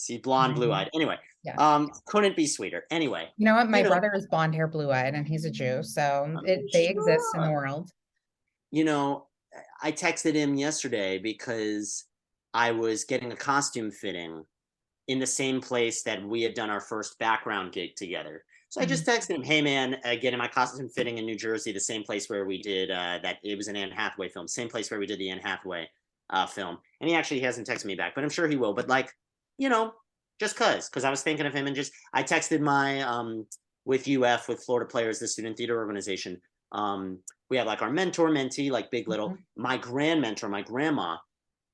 he's blonde, blue eyed. Anyway, Yeah. couldn't be sweeter. Anyway, You know what? My you know, brother is blonde hair, blue eyed, and he's a Jew. So they exist in the sure. world. you know, I texted him yesterday because I was getting a costume fitting in the same place that we had done our first background gig together. So I Mhm. just texted him, "Hey man, getting my costume fitting in New Jersey, the same place where we did that. It was an Anne Hathaway film, same place where we did the Anne Hathaway. film. And he actually hasn't texted me back, but I'm sure he will. But like, you know, just because I was thinking of him, and just I texted my with UF, with Florida Players, the student theater organization. We have like our mentor mentee, like big little, Mhm. my grand mentor, my grandma.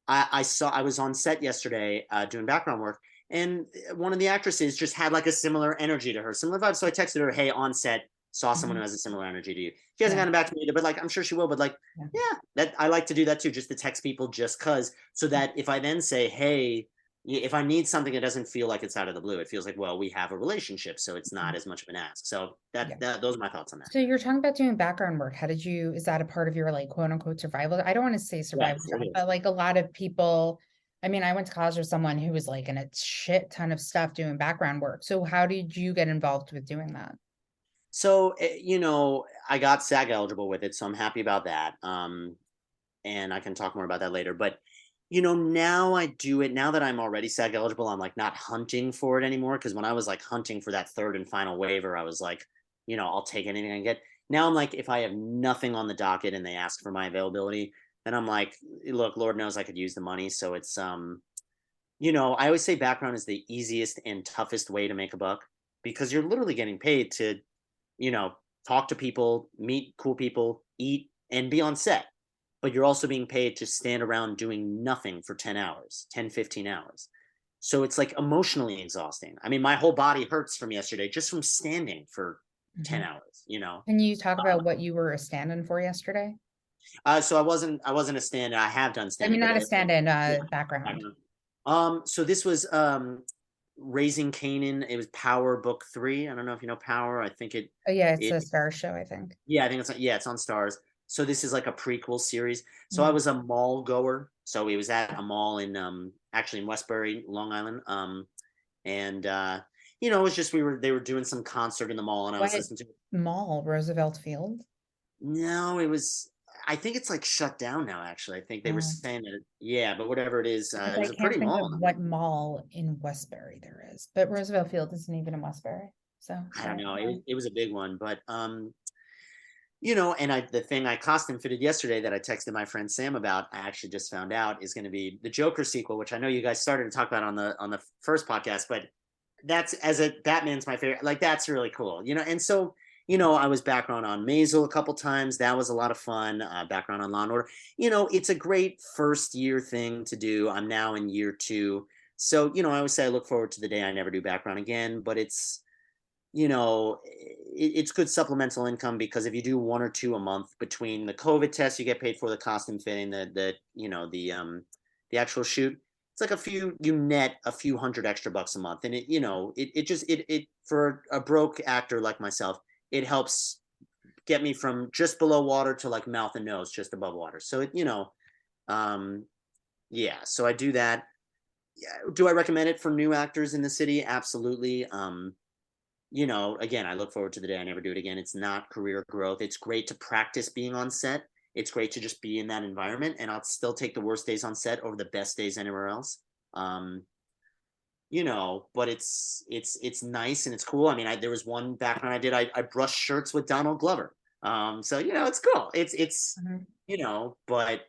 I was on set yesterday doing background work, and one of the actresses just had like a similar energy to her, similar vibe. So I texted her, "Hey, on set, saw someone who Mhm. has a similar energy to you." She hasn't Yeah. gotten back to me either, but like I'm sure she will. But like, Yeah. yeah, that I like to do that too, just to text people, just cause, so that if I then say, "Hey," if I need something, it doesn't feel like it's out of the blue. It feels like, well, we have a relationship, so it's not Mhm. as much of an ask. So that Yeah. that those are my thoughts on that. So you're talking about doing background work. How did you, is that a part of your like quote unquote survival? I don't want to say survival Yes, it job, is. but like a lot of people, I mean, I went to college with someone who was like in a shit ton of stuff doing background work. So how did you get involved with doing that? So I got SAG eligible with it, so I'm happy about that. And I can talk more about that later. But now I do it now that I'm already SAG eligible. I'm like not hunting for it anymore, because when I was like hunting for that third and final waiver, I was like, I'll take anything I get. Now I'm like, if I have nothing on the docket and they ask for my availability, then I'm like, look, Lord knows I could use the money. So it's I always say background is the easiest and toughest way to make a buck, because you're literally getting paid to you know, talk to people, meet cool people, eat, and be on set. But you're also being paid to stand around doing nothing for 10 hours, 10, 15 hours. So it's like emotionally exhausting. I mean, my whole body hurts from yesterday just from standing for 10 Mhm. hours. Can you talk about what you were a stand-in for yesterday? So I wasn't a stand. I have done I stand mean, up, but not a stand-in, yeah. background. So this was Raising Canaan. It was Power Book 3. I don't know if you know Power. I think Oh yeah, it's it a star show, I think. Yeah, I think it's on Stars. So this is like a prequel series. So I Mm. was a mall goer. So we was at a mall in actually in Westbury, Long Island. And it was just they were doing some concert in the mall, and I was What listening to. mall? Roosevelt Field? No, it was, I think it's like shut down now, actually. I think they were Oh. saying that yeah, but whatever it is, Because it I was a pretty can't think of mall. what mall in Westbury there is, but Roosevelt Field isn't even in Westbury. So I don't sorry. know. It was a big one, but and the thing I costume fitted yesterday that I texted my friend Sam about, I actually just found out is going to be the Joker sequel, which I know you guys started to talk about on the first podcast, but that's, as a Batman's my favorite. Like, that's really cool. And so I was background on Maisel a couple times. That was a lot of fun. Background on Law and Order. It's a great first year thing to do. I'm now in year 2, so I always say I look forward to the day I never do background again. But it's good supplemental income, because if you do 1 or 2 a month between the COVID tests you get paid for, the costume fitting, the actual shoot, it's like you net a few hundred extra bucks a month. And it for a broke actor like myself, it helps get me from just below water to like mouth and nose just above water. So um yeah, so I do that. Yeah. Do I recommend it for new actors in the city? Absolutely. Again, I look forward to the day I never do it again. It's not career growth. It's great to practice being on set. It's great to just be in that environment, and I'll still take the worst days on set over the best days anywhere else. Um, but it's nice and it's cool. I mean, there was one background I did. I brushed shirts with Donald Glover. So it's cool. Mhm. But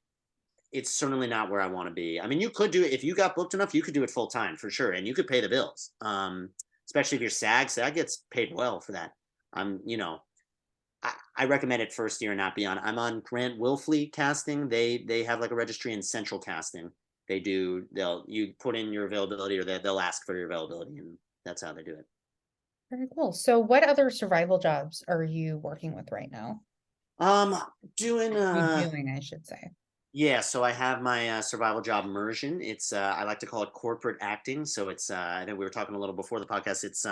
it's certainly not where I want to be. I mean, you could do it if you got booked enough. You could do it full time for sure, and you could pay the bills. Especially if you're SAG. SAG gets paid well for that. I'm, I recommend it first year and not beyond. I'm on Grant Wilfley casting. They have like a registry in Central Casting. You put in your availability, or they'll ask for your availability, and that's how they do it. Very cool. So what other survival jobs are you working with right now? Um, doing You doing, I should say. Yeah, so I have my survival job immersion. It's I like to call it corporate acting. So it's I think we were talking a little before the podcast. It's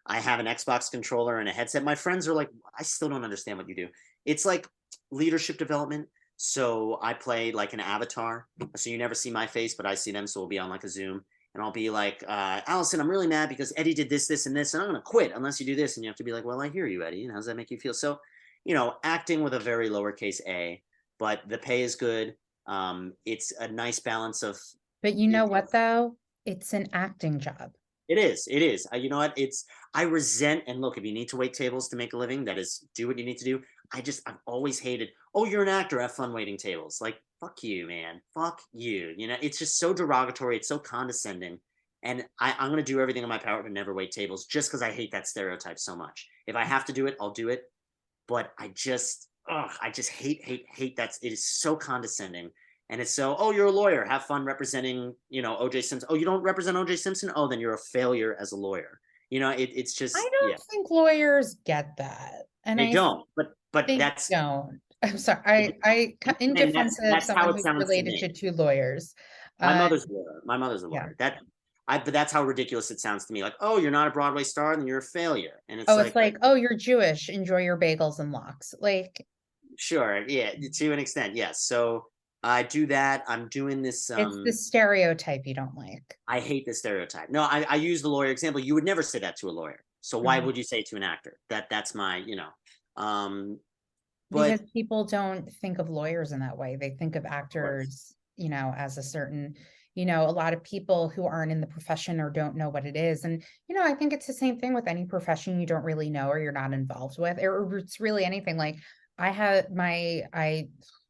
I have an Xbox controller and a headset. My friends are like, I still don't understand what you do. It's like leadership development. So I play like an avatar. So you never see my face, but I see them. So we'll be on like a Zoom, and I'll be like, Allison, I'm really mad because Eddie did this, this, and this, and I'm gonna quit unless you do this. And you have to be like, well, I hear you, Eddie. And how does that make you feel? So, acting with a very lowercase a, but the pay is good. It's a nice balance of But you know it, what though? It's an acting job. it is. It is. You know what? I resent, and look, if you need to wait tables to make a living, that is, do what you need to do. I've always hated oh, you're an actor, have fun waiting tables. Like, fuck you, man. Fuck you. It's just so derogatory. It's so condescending. And I'm going to do everything in my power to never wait tables just because I hate that stereotype so much. If I have to do it, I'll do it. But I just hate that. It is so condescending. And it's so, oh, you're a lawyer. Have fun representing, OJ Simpson. Oh, you don't represent OJ Simpson? Oh, then you're a failure as a lawyer. It's I just, yeah, don't think lawyers get that. And they I don't. But they that's, don't. I'm sorry. In and defense of that's how someone it who's sounds to related me. to two lawyers. My Uh, mother's a lawyer. My mother's a yeah. lawyer. But that's how ridiculous it sounds to me. Like, oh, you're not a Broadway star, then you're a failure. And it's Oh, it's like, like, oh, you're Jewish. Enjoy your bagels and lox. Like, sure, yeah, to an extent, yes. So I do that. I'm doing this. it's the stereotype you don't like. I hate the stereotype. No, I use the lawyer example. You would never say that to a lawyer. So why Mhm. would you say it to an actor? That's my, um, Because but people don't think of lawyers in that way. They think of of course, actors, as a certain, a lot of people who aren't in the profession or don't know what it is. And, I think it's the same thing with any profession you don't really know or you're not involved with, or it's really anything. Like I had I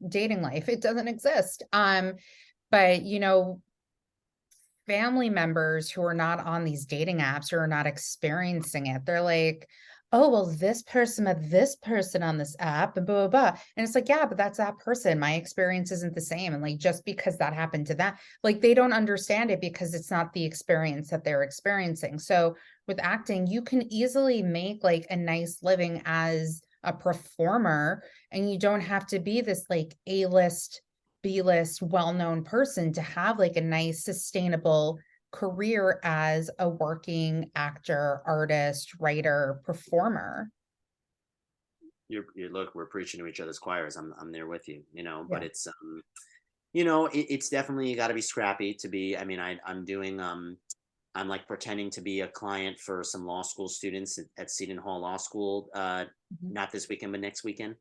dating life, it doesn't exist. But family members who are not on these dating apps or are not experiencing it, they're like, oh, well, this person met this person on this app and blah, blah, blah. And it's like, yeah, but that's that person. My experience isn't the same. And like, just because that happened to them, like, they don't understand it because it's not the experience that they're experiencing. So with acting, you can easily make like a nice living as a performer, and you don't have to be this like A-list B-list well-known person to have like a nice sustainable career as a working actor, artist, writer, performer. you look, we're preaching to each other's choirs. I'm there with you, but Yeah. it's definitely, you got to be scrappy to be. I mean, I'm doing I'm like pretending to be a client for some law school students at Seton Hall Law School, Mhm. not this weekend, but next weekend.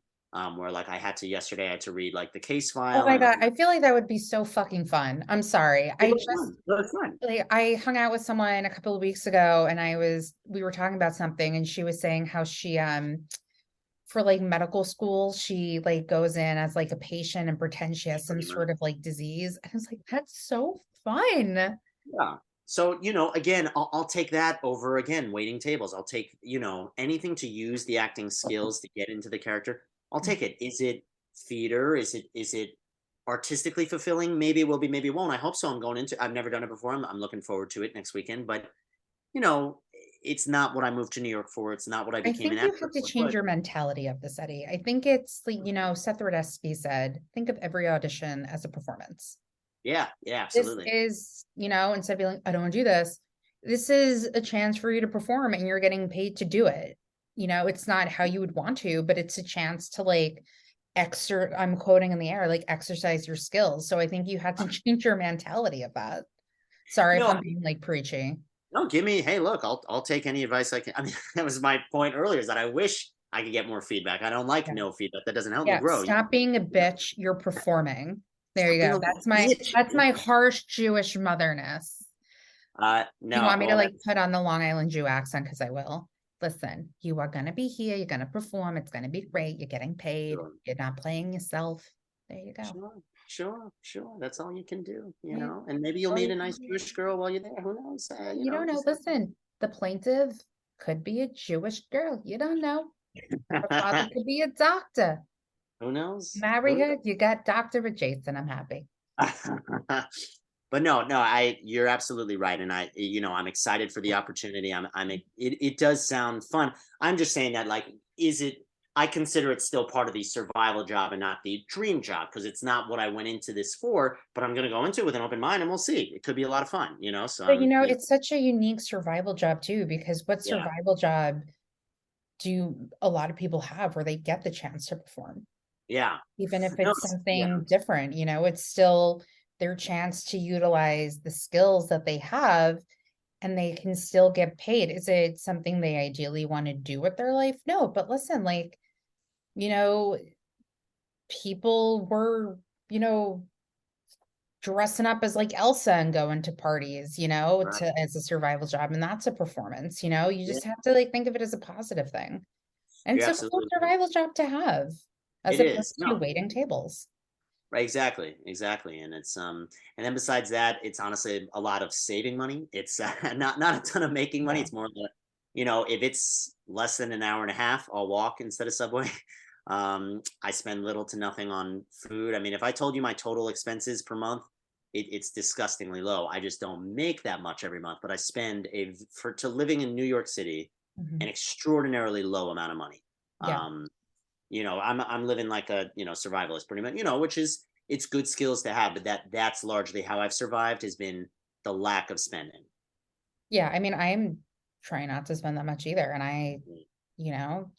Where like yesterday I had to read like the case Oh file my and like God. I feel like that would be so fucking fun. I'm sorry. it was fun. It was fun. Like, I hung out with someone a couple of weeks ago and we were talking about something and she was saying how she, for like medical school, she like goes in as like a patient and pretends she has some Pretty much. sort of like disease. I was like, that's so fun. Yeah. So, again, I'll take that over again, waiting tables. I'll take, anything to use the acting skills to get into the character. I'll take it. Is it theater? Is it artistically fulfilling? Maybe it will be, maybe it won't. I hope so. I've never done it before. I'm looking forward to it next weekend, but you know, it's not what I moved to New York for. It's not what I I became an think you actor have to for, change but your mentality of this, Eddie. I think it's like, Seth Rudetsky said, think of every audition as a performance. yeah, yeah, This absolutely. is, instead of being like, I don't want to do this is a chance for you to perform and you're getting paid to do it. It's not how you would want to, but it's a chance to like I'm quoting in the air, like exercise your skills. So I think you had to change your mentality of that. Sorry if No, I'm being like preachy. no, give me, hey, look, I'll take any advice I can. I mean, that was my point earlier, is that I wish I could get more feedback. I don't like Yeah. no feedback. That doesn't help me Yeah. grow. Stop being a Yeah. bitch. You're performing. There Stop you being go. a little bitch. That's my harsh Jewish motherness. You No, want me to well, like put on the Long Island Jew accent? Because I will. Listen, you are gonna be here, you're gonna perform, it's gonna be great, you're getting paid, sure, you're not playing yourself. There you go. sure. That's all you can do, Yeah, and maybe you'll all meet you a can nice do. Jewish girl while you're there. Who knows? You don't know. Just Listen, the plaintiff could be a Jewish girl. You don't know. Her father could be a doctor. who knows? Marry Who her, you got Dr. Adjacent. I'm happy. but no, you're absolutely right, and I'm excited for the opportunity. It does sound fun. I'm just saying that, like, is it? I consider it still part of the survival job and not the dream job, because it's not what I went into this for. But I'm going to go into it with an open mind, and we'll see. It could be a lot of fun, So But it's such a unique survival job too, because what yeah, survival job do a lot of people have where they get the chance to perform? yeah, Even if no, it's yeah, something different, it's still their chance to utilize the skills that they have and they can still get paid. Is it something they ideally want to do with their life? No, but listen, like, you know, people were, you know, dressing up as like Elsa and going to parties, right, to as a survival job. And that's a performance, you yeah, just have to like think of it as a positive thing. And you're it's a cool absolutely right. survival job to have. as It is. opposed to No, waiting tables. right, exactly. And it's and then besides that, it's honestly a lot of saving money. It's not a ton of making money. Yeah. It's more the, if it's less than an hour and a half, I'll walk instead of Subway. I spend little to nothing on food. I mean, if I told you my total expenses per month, it's disgustingly low. I just don't make that much every month, but I spend for to living in New York City an Mhm. extraordinarily low amount of money. Yeah. Um, I'm living like a survivalist pretty much, which is, it's good skills to have, but that's largely how I've survived, has been the lack of spending. Yeah. I mean, I'm trying not to spend that much either. And Mhm. you know,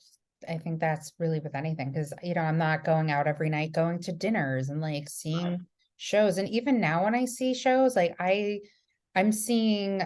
I think that's really with anything because, I'm not going out every night, going to dinners and like Right. seeing shows. And even now when I see shows, like I'm seeing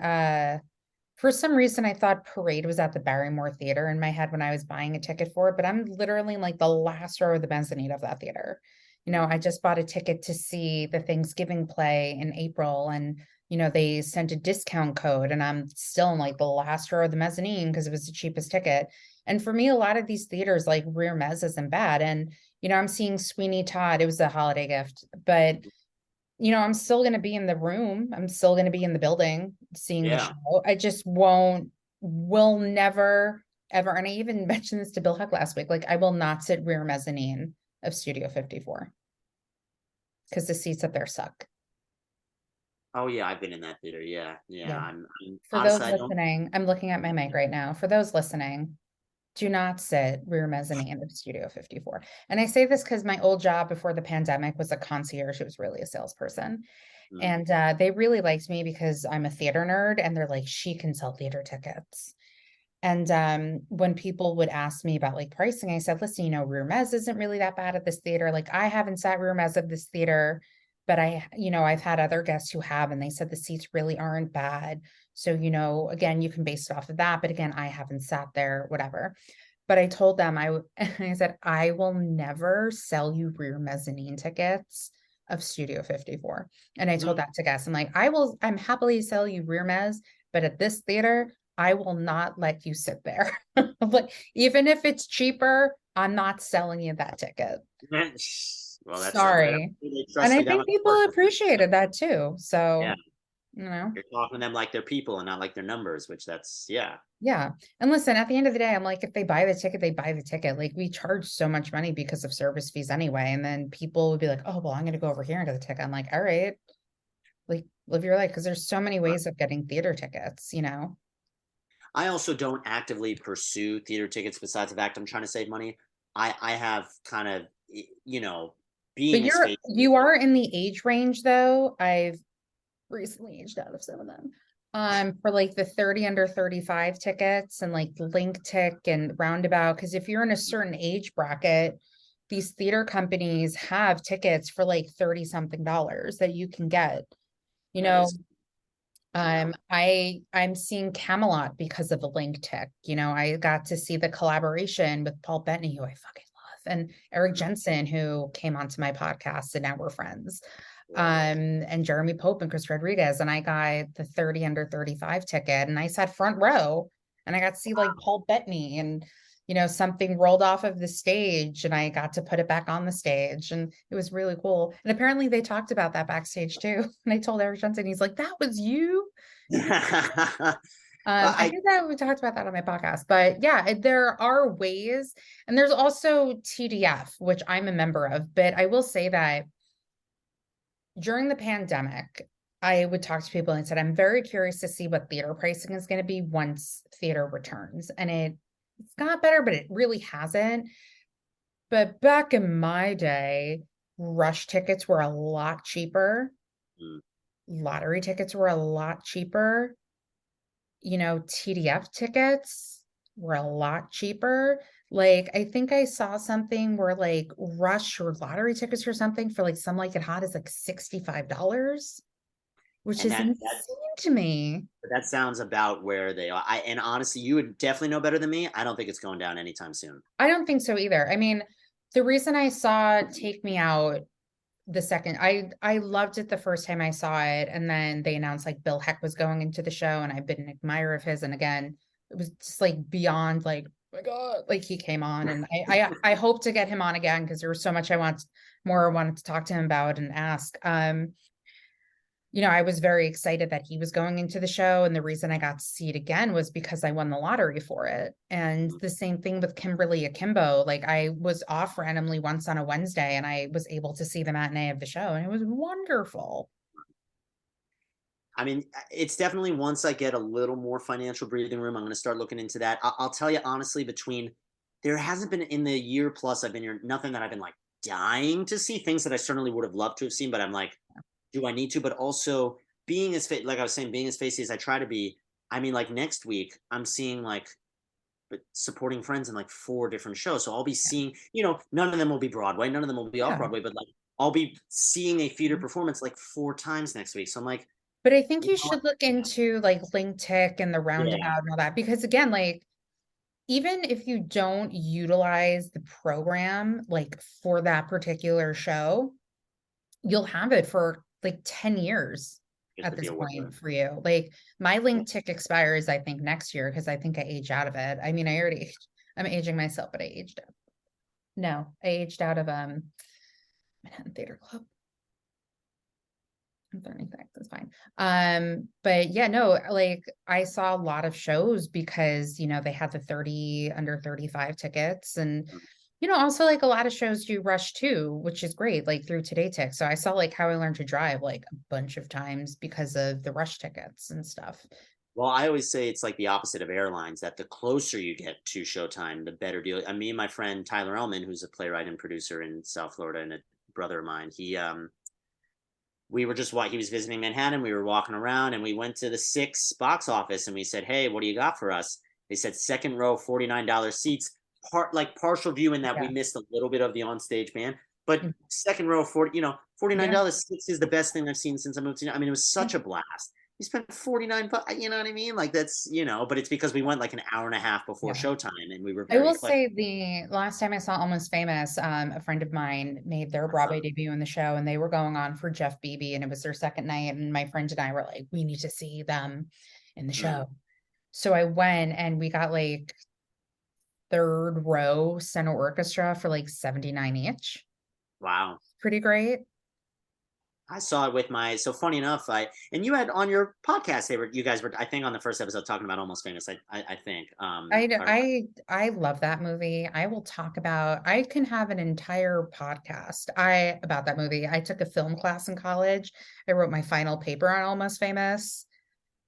for some reason I thought Parade was at the Barrymore Theater in my head when I was buying a ticket for it, but I'm literally in like the last row of the mezzanine of that theater. I Mhm. just bought a ticket to see the Thanksgiving play in April and they sent a discount code and I'm still in like the last row of the mezzanine because it was the cheapest ticket. And for me, a lot of these theaters like rear mezz isn't bad. And I'm seeing Sweeney Todd. It was a holiday gift, but I'm still going to be in the room. I'm still going to be in the building seeing the Yeah. show. I just will never, ever. And I even mentioned this to Bill Huck last week. Like, I will not sit rear mezzanine of Studio 54 because the seats up there suck. Oh yeah, I've been in that theater. Yeah, yeah. Yeah. I'm For those honestly, I don't. listening, I'm looking at my mic right now. For those listening, do not sit rear mezzanine of Studio 54. And I say this because my old job before the pandemic was a concierge. It was really a salesperson. Mm, And they really liked me because I'm a theater nerd and they're like, she can sell theater tickets. And when people would ask me about like pricing, I said, listen, rear mez isn't really that bad at this theater. Like I haven't sat rear mez of this theater, but I've had other guests who have, and they said the seats really aren't bad. So, again, you can base it off of that. But again, I haven't sat there, whatever. But I told them, I said, I will never sell you rear mezzanine tickets of Studio 54. And I told mm. that to guests. I'm like, I'm happily sell you rear mez, but at this theater, I will not let you sit there. Like, even if it's cheaper, I'm not selling you that ticket. Well, that's Sorry. they And trust I me that think much to people work with them. appreciated that too. Yeah, So, you're talking to them like they're people and not like their numbers, which that's yeah. yeah. And listen, at the end of the day, I'm like, if they buy the ticket, they buy the ticket. Like we charge so much money because of service fees anyway. And then people would be like, oh, well, I'm going to go over here and get the ticket. I'm like, all right, like live your life. Cause there's so many ways of getting theater tickets. I also don't actively pursue theater tickets besides the fact I'm trying to save money. I have kind of, But being a space. you are in the age range though. I've recently aged out of some of them. For like the 30 under 35 tickets and like Link Tick and Roundabout. Cause if you're in a certain age bracket, these theater companies have tickets for like 30 something dollars that you can get. You That know, is, yeah. I'm seeing Camelot because of the Link Tick. I got to see the collaboration with Paul Bettany, who I fucking love, and Eric Mm, Jensen, who came onto my podcast, and now we're friends. right. And Jeremy Pope and Chris Rodriguez, and I got the 30 under 35 ticket, and I sat front row, and I got to see like Paul Bettany, and something rolled off of the stage, and I got to put it back on the stage, and it was really cool. And apparently, they talked about that backstage too. And I told Eric Johnson, he's like, "That was you." Well, I think that we talked about that on my podcast, but yeah, there are ways, and there's also TDF, which I'm a member of. But I will say that during the pandemic, I would talk to people and said, I'm very curious to see what theater pricing is going to be once theater returns. And it's got better, but it really hasn't. But back in my day, rush tickets were a lot cheaper. mm. Lottery tickets were a lot cheaper. TDF tickets were a lot cheaper. Like, I think I saw something where like rush or lottery tickets or something for like Some Like It Hot is like $65, which And is that insane to me. that sounds about where they are. And honestly, you would definitely know better than me. I don't think it's going down anytime soon. I don't think so either. I mean, the reason I saw Take Me Out the second, I loved it the first time I saw it, and then they announced like Bill Heck was going into the show, and I've been an admirer of his, and again, it was just like beyond like my God, like he came on, and I hope to get him on again because there was so much I wanted to talk to him about and ask. I was very excited that he was going into the show. And the reason I got to see it again was because I won the lottery for it. And the same thing with Kimberly Akimbo. Like I was off randomly once on a Wednesday and I was able to see the matinee of the show, and it was wonderful. I mean, it's definitely once I get a little more financial breathing room, I'm going to start looking into that. I'll tell you honestly, there hasn't been in the year plus I've been here, nothing that I've been like dying to see, things that I certainly would have loved to have seen, but I'm like, do I need to? But also being as like I was saying, being as facey as I try to be. I mean, like next week, I'm seeing like supporting friends in like 4 different shows. So I'll be seeing, none of them will be Broadway, none of them will be off Yeah. Broadway, but like I'll be seeing a theater performance like 4 times next week. So I'm like, But I think you you know, should look into like Link Tick and the yeah, Roundabout and all that, because again, like even if you don't utilize the program like for that particular show, you'll have it for like 10 years just at to be this aware. point for you. Like my link tick expires, I think, next year because I think I aged out of it. I mean, I'm aging myself, but I aged out. No, I aged out of Manhattan Theater Club. I'm 36, that's fine. But yeah, no, like I saw a lot of shows because they had the 30 under 35 tickets, and also like a lot of shows do rush too, which is great, like through Today Tick. So I saw like How I Learned to Drive like a bunch of times because of the rush tickets and stuff. Well, I always say it's like the opposite of airlines, that the closer you get to showtime, the better deal. I mean, my friend Tyler Ellman, who's a playwright and producer in South Florida and a brother of mine, we were just he was visiting Manhattan. We were walking around and we went to the Six box office and we said, "Hey, what do you got for us?" They said second row, $49 seats, partial view in that we Yeah. missed a little bit of the onstage band, but Mm. second row, Yeah. $49 seats is the best thing I've seen since I moved to. I mean, it was Yeah. such a blast. We spent 49 bucks, you know what I mean? Like that's, but it's because we went like an hour and a half before Yeah. showtime and we were I very will eclectic. say the last time I saw Almost Famous, a friend of mine made their Broadway debut in the show, and they were going on for Jeff Beebe, and it was their second night. And my friend and I were like, we need to see them in the Mm, show. So I went, and we got like third row center orchestra for like 79 each. wow. Pretty great. I saw it with so funny enough, and you had on your podcast, you guys were, I think on the first episode talking about Almost Famous. I think, if I remember. I love that movie. I can have an entire podcast about that movie. I took a film class in college. I wrote my final paper on Almost Famous.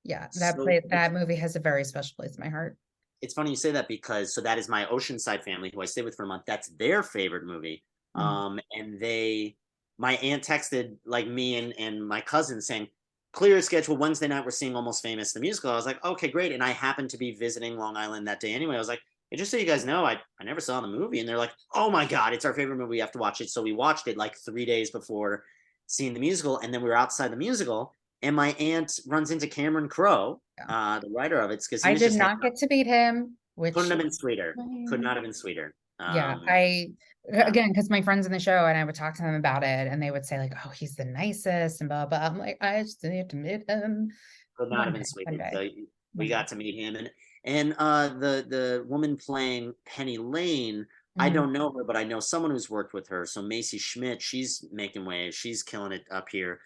Yeah, So that movie has a very special place in my heart. it's funny you say that because that is my Oceanside family who I stay with for a month. That's their favorite movie. Mm. And my aunt texted like me and my cousin saying, clear your schedule. Wednesday night, we're seeing Almost Famous, the musical. I was like, okay, great. And I happened to be visiting Long Island that day anyway. I was like, hey, just so you guys know, I never saw the movie. And they're like, oh my God, it's our favorite movie. We have to watch it. So we watched it like 3 days before seeing the musical. And then we were outside the musical. And my aunt runs into Cameron Crowe, Yeah. the writer of it, because he I was did just hanging not out. get to meet him, Couldn't which have been sweeter. Could not have been sweeter. yeah, Yeah. again, because my friends in the show and I would talk to them about it, and they would say like, "Oh, he's the nicest," and blah blah. I'm like, I just need to meet him Could not one have been day, one sweeter. day, So we one day. got to meet him, and the woman playing Penny Lane. I Mhm. don't know her, but I know someone who's worked with her. So Macy Schmidt, she's making waves. She's killing it up here.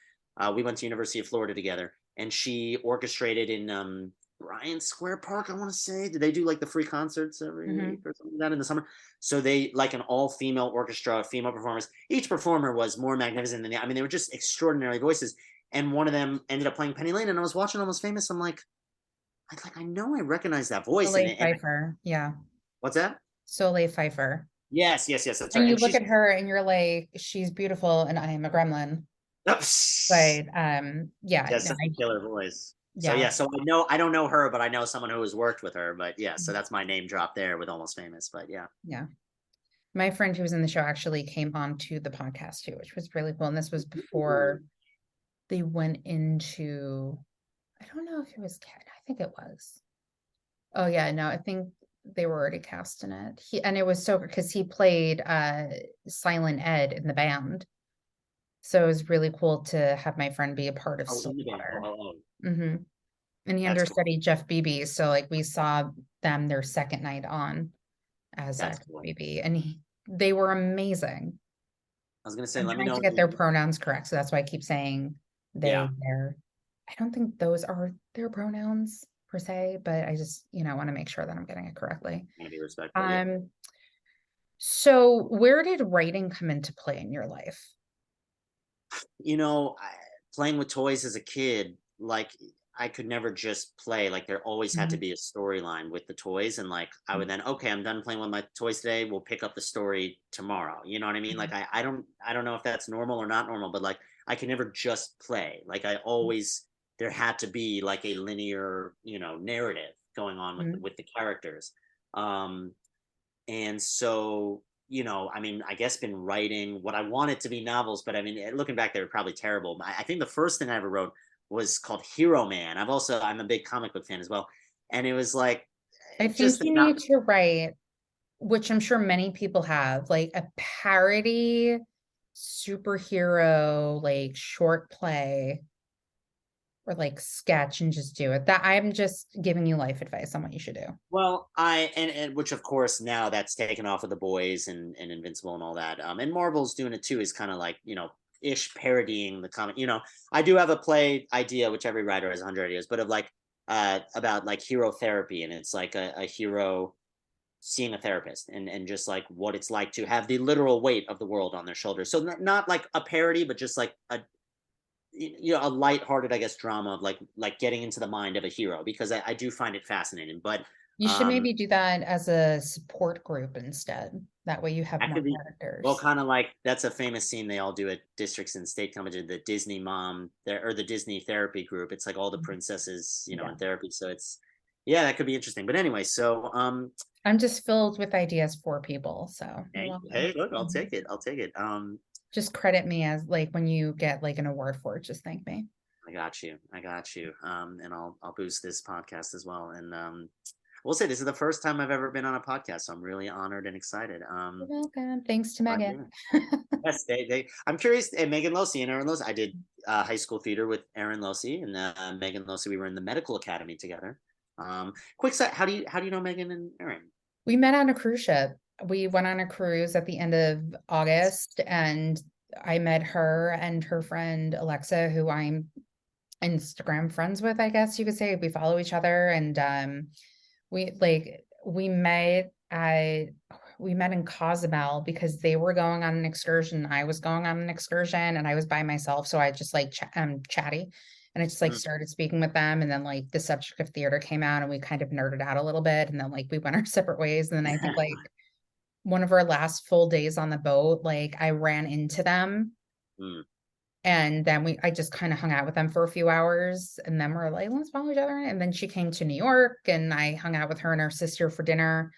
We went to University of Florida together, and she orchestrated in Bryant Square Park. I want to say, did they do like the free concerts every week Mhm. or something like that in the summer? So they like an all-female orchestra, female performers. Each performer was more magnificent than the. I mean, they were just extraordinary voices. And one of them ended up playing Penny Lane, and I was watching Almost Famous. I'm like, I know I recognize that voice, Soleil and Pfeiffer, yeah, what's that? Soleil Pfeiffer. Yes, yes, yes, that's right. And you And look she's at her and you're like, she's beautiful, and I am a gremlin. But yeah, has no, such a killer voice. So yeah, yeah, so I don't know her, but I know someone who has worked with her. But yeah, so that's my name drop there with Almost Famous. But yeah, yeah. My friend who was in the show actually came on to the podcast too, which was really cool. And this was before they went into, I don't know if it was Cat. I think it was. Oh yeah, no, I think they were already cast in it. And it was so because he played Silent Ed in the band. So it was really cool to have my friend be a part of oh, in the band. Stillwater. Oh, Hmm. And he that's cool. understudied Jeff Beebe. So like we saw them their second night on. as That's that cool. baby, and they were amazing. I was gonna say, I'm let me trying know. to get their pronouns correct, so that's why I keep saying Yeah, they, their. I don't think those are their pronouns per se, but I just, want to make sure that I'm getting it correctly. gonna be respectful. Yeah. Um, so where did writing come into play in your life? You know, playing with toys as a kid, like I could never just play. Like there always had to Mhm. be a storyline with the toys, and like I would then, okay, I'm done playing with my toys today. We'll pick up the story tomorrow. You know what I mean? Like Mhm. I don't know if that's normal or not normal, but like I can never just play. Like I always there had to be like a linear, narrative going on with Mhm. with the characters. Um, and so, I mean, I guess been writing what I wanted to be novels, but I mean, looking back, they were probably terrible. I think the first thing I ever wrote was called Hero Man. I'm a big comic book fan as well. And it was like, I think just you not, need to write, which I'm sure many people have, like a parody superhero, like short play or like sketch and just do it. That I'm just giving you life advice on what you should do. well, and which of course now that's taken off of the boys and Invincible and all that. And Marvel's doing it too, is kind of like, ish parodying the comic. I do have a play idea, which every writer has 100 ideas, but of like, about like hero therapy. And it's like a hero seeing a therapist and just like what it's like to have the literal weight of the world on their shoulders. So not like a parody, but just like a lighthearted, I guess, drama of like getting into the mind of a hero, because I do find it fascinating. But You should um maybe do that as a support group instead. That way you have that more could be, well, characters. kind of like that's a famous scene they all do at districts and state competition, the Disney mom there, or the Disney therapy group. It's like all the Mhm. princesses, Yeah. in therapy. So it's, yeah, that could be interesting. But anyway, so I'm just filled with ideas for people. So you're hey, welcome. hey, look, I'll Mhm. take it. I'll take it. Just credit me as like when you get like an award for it, just thank me. I got you. I got you. And I'll boost this podcast as well. And we'll say this is the first time I've ever been on a podcast, so I'm really honored and excited. You're welcome. Thanks to But Megan. yeah, yes, they. I'm curious. And Megan Losey and Aaron Losey. I did high school theater with Aaron Losey and Megan Losey. We were in the medical academy together. Quick side. How do you know Megan and Aaron? We met on a cruise ship. We went on a cruise at the end of August, and I met her and her friend Alexa, who I'm Instagram friends with, I guess you could say. We follow each other, and we met at we met in Cozumel because they were going on an excursion. I was going on an excursion and I was by myself. So I just like chatty and I just like Mm. started speaking with them. And then like the subject of theater came out and we kind of nerded out a little bit. And then like we went our separate ways. And then I think like one of our last full days on the boat, like I ran into them Mm. and then I just kind of hung out with them for a few hours and then we're like, let's follow each other. And then she came to New York and I hung out with her and her sister for dinner.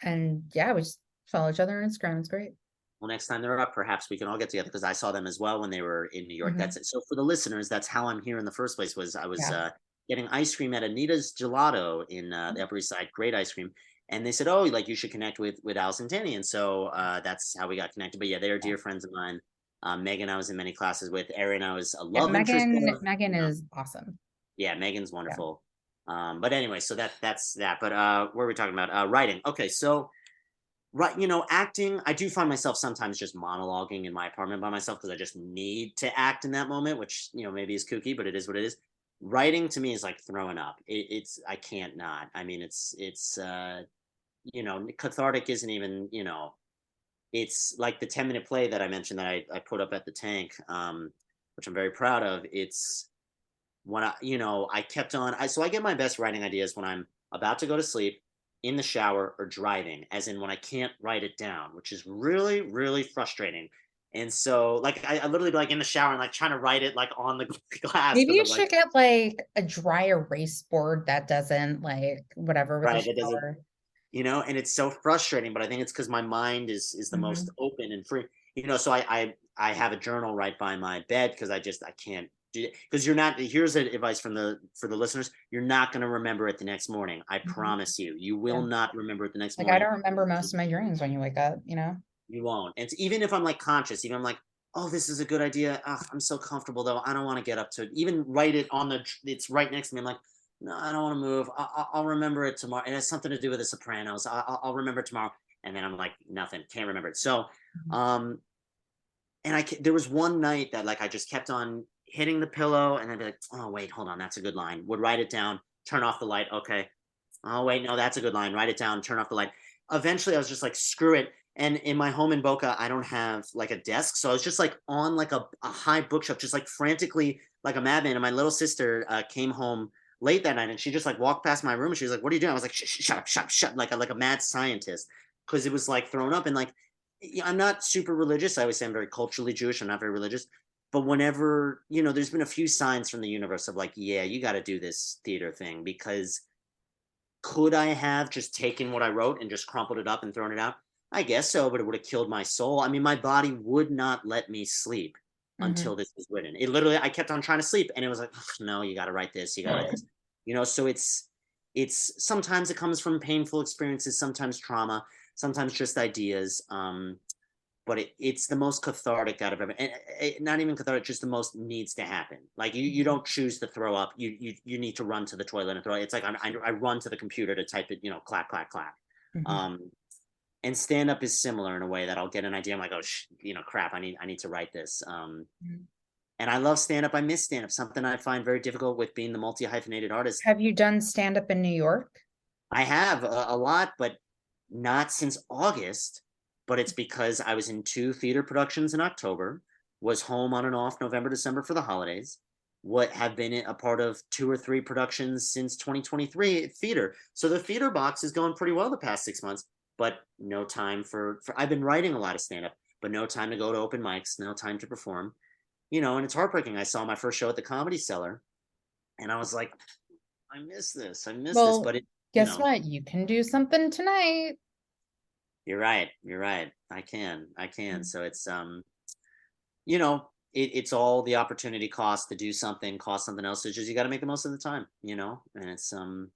And yeah, we just follow each other on Instagram. It's great. Well, next time they're up, perhaps we can all get together, because I saw them as well when they were in New York. That's Mhm. it. So for the listeners, that's how I'm here in the first place. Was I was Yeah. getting ice cream at Anita's Gelato in the Upper East Side. Great ice cream. And they said, "Oh, like you should connect with Allison Tenney." And so that's how we got connected. But yeah, they are dear friends of mine. Megan, I was in many classes with. Erin, I was a Yeah, love interest Megan, of. Megan is awesome. Yeah, Megan's Yeah. wonderful. But anyway, so that's that. But what were we talking about? Writing. Okay, so right, acting, I do find myself sometimes just monologuing in my apartment by myself because I just need to act in that moment, which, maybe is kooky, but it is what it is. Writing to me is like throwing up. It's I can't not. I mean, it's cathartic isn't even, it's like the 10-minute play that I mentioned that I put up at the tank, which I'm very proud of. It's when I kept on. So I get my best writing ideas when I'm about to go to sleep, in the shower, or driving, as in when I can't write it down, which is really, really frustrating. And so, like, I literally be like in the shower and like trying to write it like on the glass Maybe because you I'm like, should get like a dry erase board that doesn't like whatever with the right, that doesn't, shower. and it's so frustrating. But I think it's because my mind is the most Mhm. open and free. So I have a journal right by my bed because I can't do it, because you're not. Here's advice for the listeners: you're not going to remember it the next morning. I Mhm. promise you, you will Yeah. not remember it the next Like I morning. don't remember most of my dreams when you wake up. You won't. And even if I'm like conscious, even I'm like, oh, this is a good idea. Ugh, I'm so comfortable though. I don't want to get up to it. Even write it on the. It's right next to me. I'm like, no, I don't want to move. I'll remember it tomorrow. It has something to do with The Sopranos. I'll remember it tomorrow. And then I'm like, nothing, can't remember it. So, Mhm. um, and there was one night that like I just kept on hitting the pillow, and I'd be like, oh wait, hold on, that's a good line. Would write it down, turn off the light. Okay. Oh wait, no, that's a good line. Write it down, turn off the light. Eventually, I was just like, screw it. And in my home in Boca, I don't have like a desk, so I was just like on like a high bookshelf, just like frantically like a madman. And my little sister came home late that night, and she just like walked past my room, and she was like, "What are you doing?" I was like, Shut up, shut up, shut up," like a mad scientist, because it was like thrown up. And like, I'm not super religious. I always say I'm very culturally Jewish. I'm not very religious. But whenever, there's been a few signs from the universe of like, yeah, you got to do this theater thing, because could I have just taken what I wrote and just crumpled it up and thrown it out? I guess so, but it would have killed my soul. I mean, my body would not let me sleep until Mhm. this was written. It literally, I kept on trying to sleep, and it was like, no, you got to write this, you got to write this. So it's sometimes it comes from painful experiences, sometimes trauma, sometimes just ideas. But it's the most cathartic out of everything. And not even cathartic, just the most needs to happen. Like you don't choose to throw up. You need to run to the toilet and throw it. It's like I run to the computer to type it, clack, clack, clack. Mhm. Um, and stand up is similar in a way that I'll get an idea. I'm like, oh, crap, I need to write this. Mhm. And I love stand up. I miss stand up. Something I find very difficult with being the multi hyphenated artist. Have you done stand up in New York? I have a lot, but not since August. But it's because I was in two theater productions in October, was home on and off November, December for the holidays. What have been a part of two or three productions since 2023 theater. So the theater box is going pretty well the past 6 months, but no time for I've been writing a lot of stand up, but no time to go to open mics, no time to perform. And it's heartbreaking. I saw my first show at the Comedy Cellar, and I was like, I miss this. I miss this. Well, But you guess know, what? You can do something tonight. You're right. You're right. I can. I can. So you know, it's all the opportunity cost to do something, cost something else. It's just you got to make the most of the time. And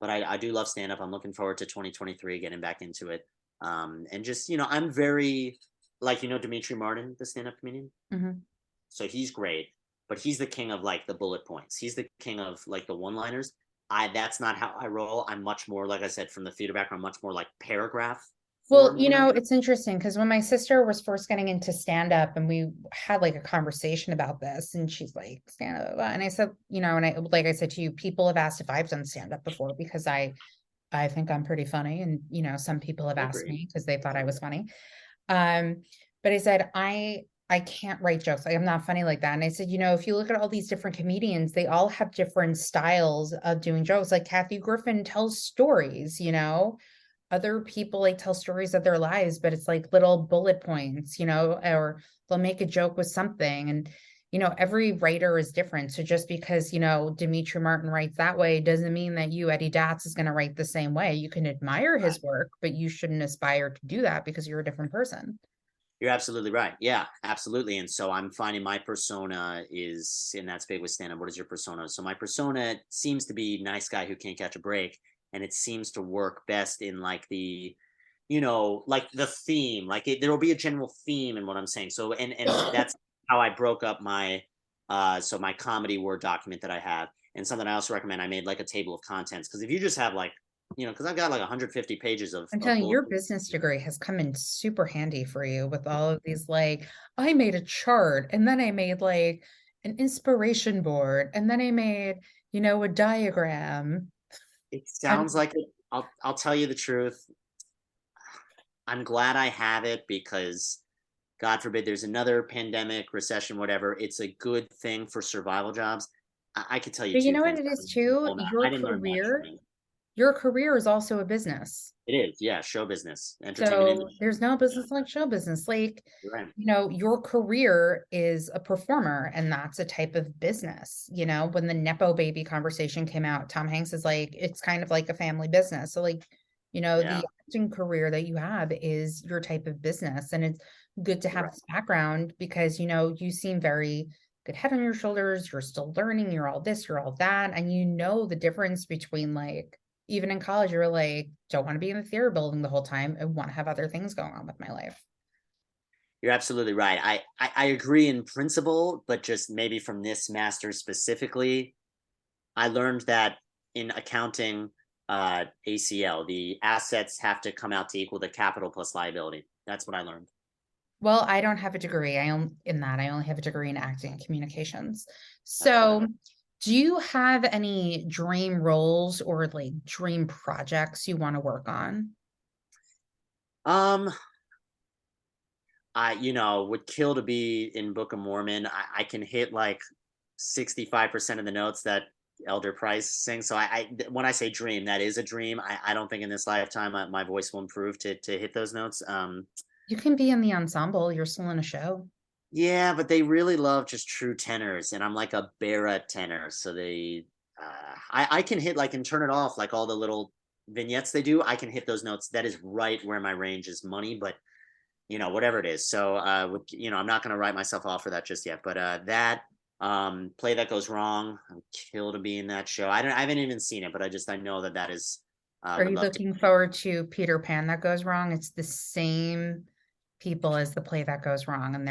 but I do love stand up. I'm looking forward to 2023 getting back into it. And just, I'm very like, Dimitri Martin, the stand up comedian. Mhm. So he's great, but he's the king of like the bullet points. He's the king of like the one liners. That's not how I roll. I'm much more, like I said, from the theater background, much more like paragraph Well, form when I it's interesting because when my sister was first getting into stand up and we had like a conversation about this, and she's like, stand up, and I said, and I, like I said to you, people have asked if I've done stand up before because I think I'm pretty funny. And, some people have I asked agree. me because they thought I was funny. Um, but I said, I can't write jokes. Like, I'm not funny like that. And I said, if you look at all these different comedians, they all have different styles of doing jokes. Like Kathy Griffin tells stories, other people like tell stories of their lives, but it's like little bullet points, or they'll make a joke with something. And, every writer is different. So just because, Dimitri Martin writes that way doesn't mean that you, Eddie Datz, is going to write the same way. You can admire Right. his work, but you shouldn't aspire to do that because you're a different person. You're absolutely right. Yeah, absolutely. And so I'm finding my persona is, and that's big with stand up. What is your persona? So my persona seems to be nice guy who can't catch a break. And it seems to work best in like like the theme, like there will be a general theme in what I'm saying. So, and that's how I broke up so my comedy Word document that I have. And something I also recommend, I made like a table of contents. Cause if you just have like, cause I've got like 150 pages I'm of telling you, bullet your business degree has come in super handy for you with all of these, like, I made a chart and then I made like an inspiration board and then I made, a diagram. It And sounds like it. I'll tell you the truth. I'm glad I have it because God forbid there's another pandemic, recession, whatever. It's a good thing for survival jobs. I could tell you but you two know what things. it is too? I didn't learn much from it. Your career is also a business. It is, yeah, show business, entertainment So industry. there's no Yeah, business like show business. Like, you're right. your career is a performer, and that's a type of business. When the Nepo baby conversation came out, Tom Hanks is like, it's kind of like a family business. So, like, Yeah, the acting career that you have is your type of business. And it's good to you're have right. this background because, you seem very good head on your shoulders. You're still learning, you're all this, you're all that. And the difference between like, even in college, you were like, don't want to be in the theater building the whole time. I want to have other things going on with my life. You're absolutely right. I agree in principle, but just maybe from this master specifically, I learned that in accounting, ACL, the assets have to come out to equal the capital plus liability. That's what I learned. Well, I don't have a degree. I only have a degree in acting and communications. That's what I So, do you have any dream roles or like dream projects you want to work on? um I, would kill to be in Book of Mormon. I can hit like 65% of the notes that Elder Price sings. So when I say dream, that is a dream. I don't think in this lifetime my voice will improve to hit those notes. You can be in the ensemble. You're still in a show. Yeah, but they really love just true tenors, and I'm like a Barra tenor, so I can hit like and turn it off like all the little vignettes they do. I can hit those notes. That is right where my range is money, but whatever it is. So, I'm not going to write myself off for that just yet. But that play that goes wrong, I'm killed to be in that show. I haven't even seen it, but I know that is. Are Would you love to. looking forward to Peter Pan that goes wrong? It's the same people as the play that goes wrong, and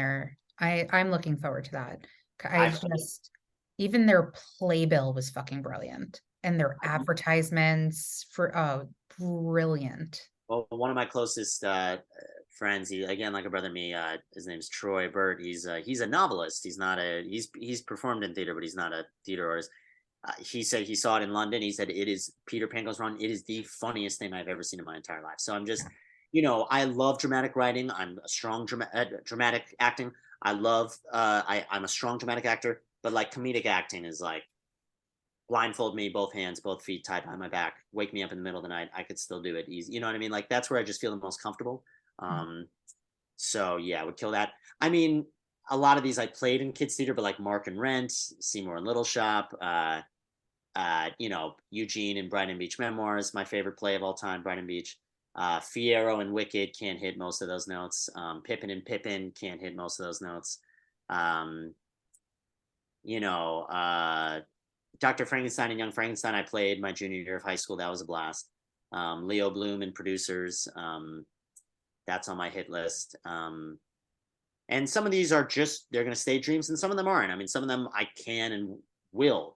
I'm looking forward to that. I I've just even their playbill was fucking brilliant, and their advertisements for brilliant. Well, one of my closest friends, he again like a brother to me. His name's Troy Burt. He's a novelist. He's not a he's performed in theater, but he's not a theater artist. He said he saw it in London. He said it is Peter Pan Goes Wrong. It is the funniest thing I've ever seen in my entire life. So I'm just, I love dramatic writing. I'm a strong dramatic acting. I love. I'm a strong dramatic actor, but like comedic acting is like blindfold me, both hands, both feet tied behind my back, wake me up in the middle of the night. I could still do it easy. You know what I mean? Like that's where I just feel the most comfortable. So yeah, I would kill that. I mean, a lot of these I played in kids theater, but like Mark and Rent, Seymour and Little Shop, Eugene and Brighton Beach Memoirs, my favorite play of all time, Brighton Beach. Fiyero and Wicked can't hit most of those notes. Pippin and Pippin can't hit most of those notes. Um, you know, Dr. Frankenstein and Young Frankenstein, I played my junior year of high school. That was a blast. Leo Bloom and Producers, that's on my hit list. And some of these are just, they're going to stay dreams, and some of them aren't. I mean, some of them I can and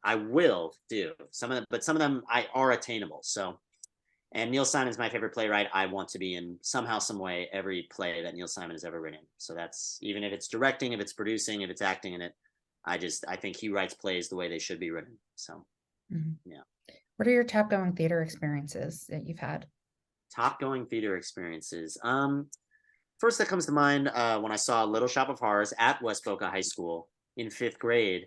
I will do some of them, but some of them are attainable. So, and Neil Simon's my favorite playwright. I want to be in somehow, some way, every play that Neil Simon has ever written. So that's, even if it's directing, if it's producing, if it's acting in it, I think he writes plays the way they should be written. So, yeah. What are your top going theater experiences that you've had? Top going theater experiences. First that comes to mind when I saw Little Shop of Horrors at West Boca High School in 5th grade.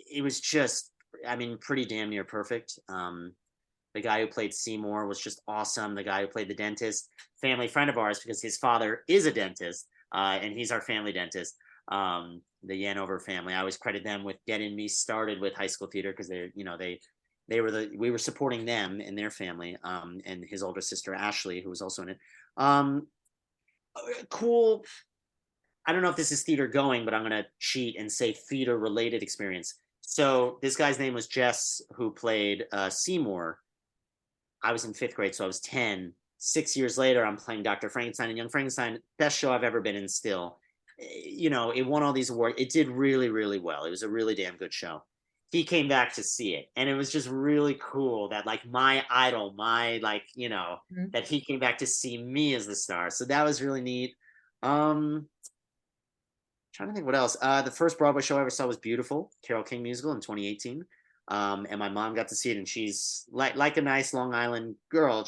It was just, I mean, pretty damn near perfect. The guy who played Seymour was just awesome. The guy who played the dentist, family friend of ours, because his father is a dentist, and he's our family dentist. The Yanover family. I always credit them with getting me started with high school theater, because we were supporting them and their family, and his older sister Ashley, who was also in it. Cool. I don't know if this is theater going, but I'm going to cheat and say theater related experience. So this guy's name was Jess, who played Seymour. I was in 5th grade, so I was 10. 6 years later, I'm playing Dr. Frankenstein and Young Frankenstein. Best show I've ever been in still. It won all these awards. It did really, really well. It was a really damn good show. He came back to see it, and it was just really cool that like my idol, that he came back to see me as the star. So that was really neat. Trying to think what else. The first Broadway show I ever saw was Beautiful, Carole King musical in 2018. And my mom got to see it, and she's like a nice Long Island girl.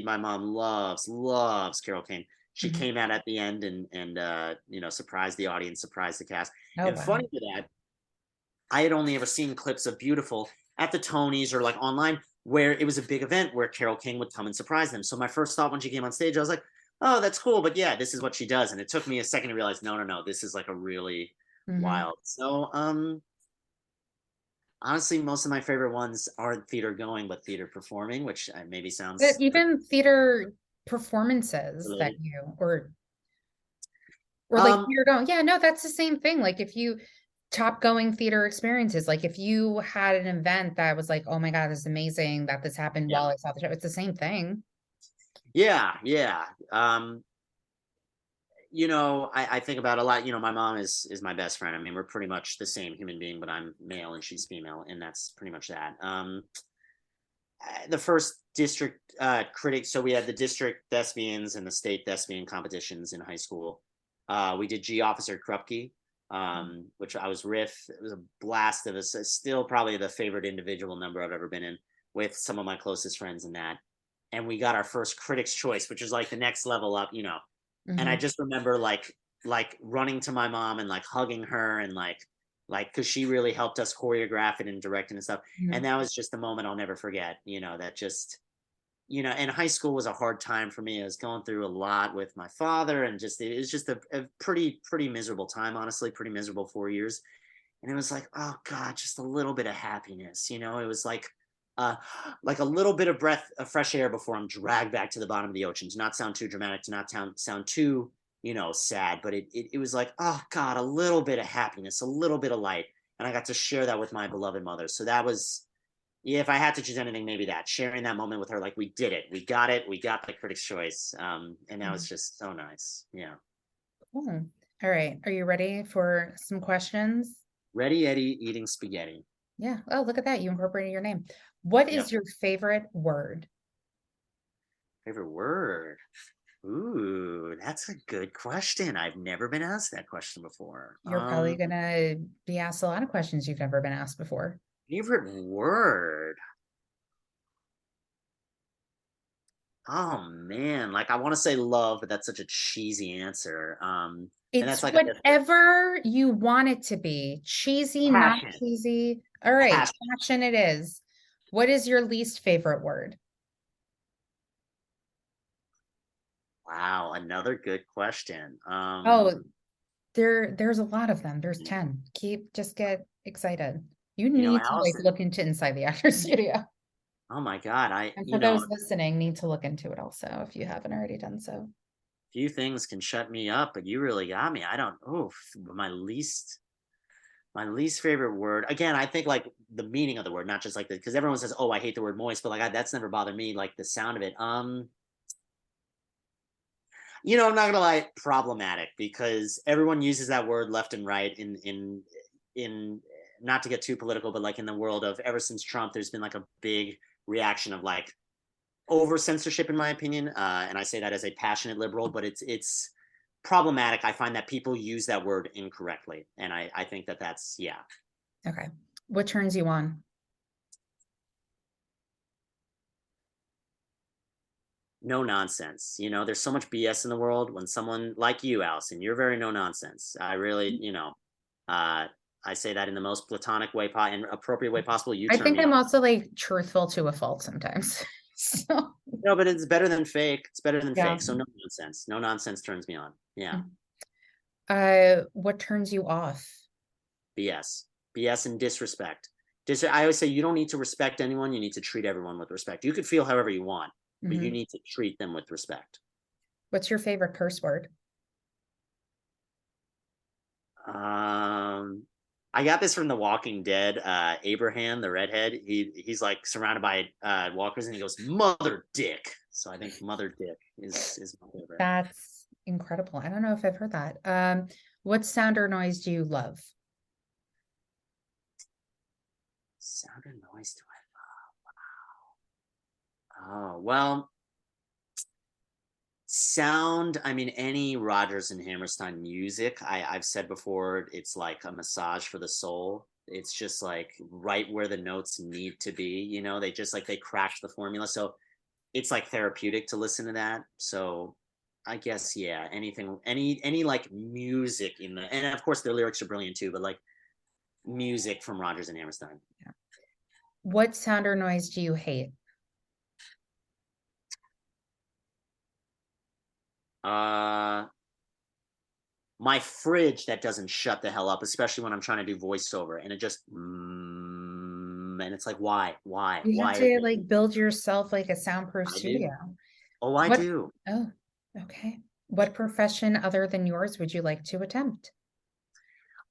My mom loves Carole King. She came out at the end and surprised the audience, surprised the cast. Oh, And wow. funny to that, I had only ever seen clips of Beautiful at the Tonys or like online, where it was a big event where Carole King would come and surprise them. So my first thought when she came on stage, I was like, oh, that's cool. But yeah, this is what she does. And it took me a second to realize, no, this is like a really wild. So, honestly, most of my favorite ones aren't theater going, but theater performing, which maybe But sounds even theater performances that related. or like Um, theater going, yeah, no, that's the same thing. Like if you top going theater experiences, like if you had an event that was like, oh my God, this is amazing that this happened yeah, while I saw the show, it's the same thing. yeah, yeah. I think about a lot. My mom is my best friend. I mean, we're pretty much the same human being, but I'm male and she's female, and that's pretty much that. The first district critic. So we had the district thespians and the state thespian competitions in high school. We did G Officer Krupke, which I was riff. It was a blast. It was still probably the favorite individual number I've ever been in with some of my closest friends in that. And we got our first Critics' Choice, which is like the next level up, And I Mhm. just remember like running to my mom and like hugging her and like because she really helped us choreograph it and direct it and stuff. And Mhm. that was just a moment I'll never forget. That just and high school was a hard time for me. I was going through a lot with my father, and just it was just a pretty miserable time, honestly, pretty miserable 4 years. And it was like, oh God, just a little bit of happiness. It was uh like a little bit of breath of fresh air before I'm dragged back to the bottom of the ocean. To not sound too dramatic, to not sound too sad, but it was like, oh God, a little bit of happiness, a little bit of light. And I got to share that with my beloved mother. So that was, yeah, if I had to choose anything, maybe that, sharing that moment with her, like we did it, we got the Critics' Choice. And that was Mhm. just so nice. Yeah. Cool. All right. Are you ready for some questions? Ready Eddie eating spaghetti. Yeah. Oh, look at that. You incorporated your name. What Yep. is your favorite word? Favorite word. Ooh, that's a good question. I've never been asked that question before. You're probably gonna be asked a lot of questions you've never been asked before. Favorite word. Oh man, like I want to say love, but that's such a cheesy answer. And It's that's like I guess the whatever you want it to be. Cheesy, not passion. cheesy. All right, Passion. passion it is. What is your least favorite word? Wow, another good question. Oh, there's a lot of them. There's 10. Just get excited. You need to like Allison. look into Inside the Actor Studio. Oh my God, And for those listening, need to look into it also if you haven't already done so. few things can shut me up, but you really got me. I don't. Oh, my least favorite word. Again, I think like the meaning of the word, not just like the because everyone says, "Oh, I hate the word moist," but like that's never bothered me. Like the sound of it. I'm not gonna lie, problematic because everyone uses that word left and right in not to get too political, but like in the world of ever since Trump, there's been like a big reaction of like over censorship, in my opinion. And I say that as a passionate liberal, but it's problematic. I find that people use that word incorrectly, and I think that's yeah. Okay. What turns you on? No nonsense. There's so much BS in the world. When someone like you, Allison, you're very no nonsense. I really, uh, I say that in the most platonic way and appropriate way possible. You I turn think me I'm on. also like truthful to a fault sometimes. So, No, but it's better than fake. It's better than yeah. fake. So no nonsense. No nonsense turns me on. Yeah. What turns you off? BS. BS and disrespect. I always say you don't need to respect anyone. You need to treat everyone with respect. You could feel however you want, but you Mhm. need to treat them with respect. What's your favorite curse word? Um, I got this from The Walking Dead. Abraham, the redhead, he's like surrounded by walkers, and he goes, "Mother Dick." So I think "Mother Dick" is my favorite. That's incredible. I don't know if I've heard that. What sound or noise do you love? Sound or noise do I? Oh well, sound. I mean, any Rodgers and Hammerstein music. I've said before, it's like a massage for the soul. It's just like right where the notes need to be. They cracked the formula. So it's like therapeutic to listen to that. So I guess yeah, anything, any like music and of course their lyrics are brilliant too, but like music from Rodgers and Hammerstein. Yeah. What sound or noise do you hate? Uh, my fridge that doesn't shut the hell up, especially when I'm trying to do voiceover, and it just and it's like You have why is to it? like build yourself like a soundproof I do. studio. Oh, I What? do. Oh, okay. What profession other than yours would you like to attempt?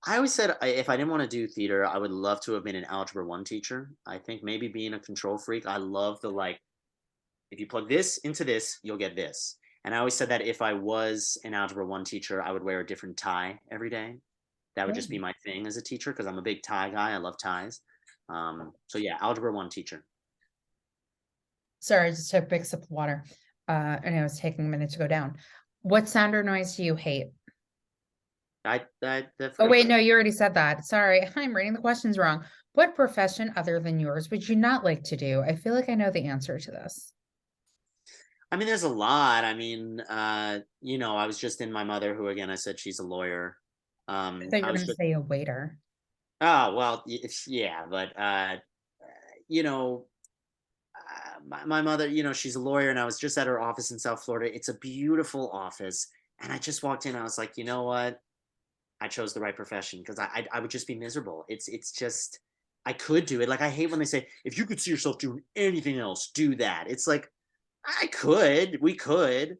I always said if I didn't want to do theater, I would love to have been an algebra one teacher. I think maybe being a control freak. I love the like if you plug this into this, you'll get this. And I always said that if I was an Algebra 1 teacher, I would wear a different tie every day. That would just be Oh. my thing as a teacher because I'm a big tie guy. I love ties. So yeah, Algebra 1 teacher. Sorry, I just took a big sip of water. And it was taking a minute to go down. What sound or noise do you hate? I Oh, forgot wait, about no, you already said that. Sorry, I'm reading the questions wrong. What profession other than yours would you not like to do? I feel like I know the answer to this. I mean, there's a lot. I mean, I was just in my mother, who again I said she's a lawyer. I thought you I were was going to just say a waiter. oh well, yeah, but you know, my mother, she's a lawyer, and I was just at her office in South Florida. It's a beautiful office, and I just walked in. I was like, you know what? I chose the right profession because I would just be miserable. It's just I could do it. Like I hate when they say if you could see yourself doing anything else, do that. It's like I could, we could.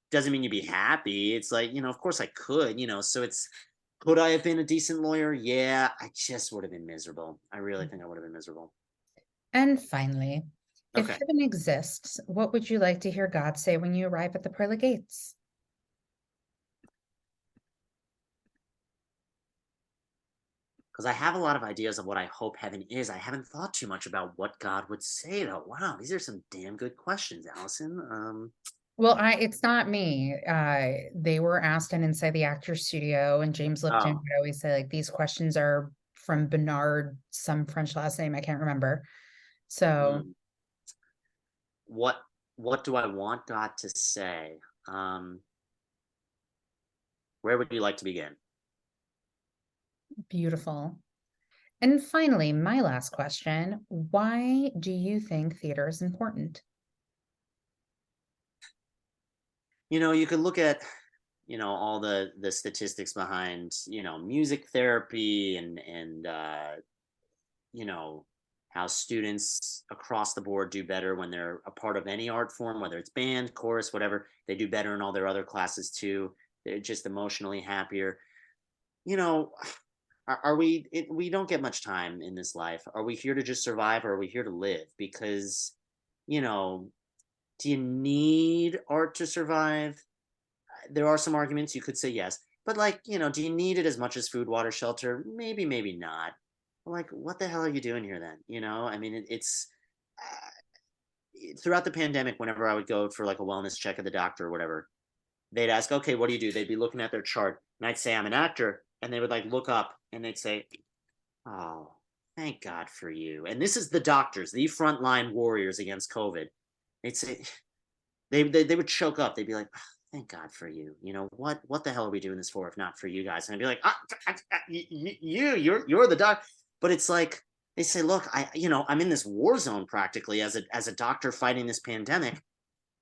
Doesn't mean you'd be happy. It's like, of course I could, so could I have been a decent lawyer? Yeah, I just would have been miserable. I really think I would have been miserable. And finally, if Okay. heaven exists, what would you like to hear God say when you arrive at the pearly gates? Because I have a lot of ideas of what I hope heaven is. I haven't thought too much about what God would say, though. Wow, these are some damn good questions, Allison. Well, it's not me. They were asked in Inside the Actors Studio, and James Lipton Oh, would always say, like, these questions are from Bernard, some French last name, I can't remember. So hmm. what what do I want God to say? Um, where would you like to begin? beautiful. And finally, my last question, why do you think theater is important? You could look at all the statistics behind music therapy and you know how students across the board do better when they're a part of any art form, whether it's band, chorus, whatever. They do better in all their other classes too. They're just emotionally happier. you know are we don't get much time in this life. Are we here to just survive, or are we here to live? Because you know do you need art to survive? There are some arguments you could say yes, but like, do you need it as much as food, water, shelter? Maybe, maybe not. Like, what the hell are you doing here then? I mean, it's throughout the pandemic, whenever I would go for like a wellness check at the doctor or whatever, they'd ask, okay, what do you do? They'd be looking at their chart, and I'd say I'm an actor, and they would like look up and they'd say, oh, thank God for you. And this is the doctors, the frontline warriors against COVID. They'd say, they would choke up. They'd be like, oh, thank God for you. What the hell are we doing this for if not for you guys? And I'd be like, you're the doc. But it's like they say, look, I'm in this war zone practically as a doctor fighting this pandemic.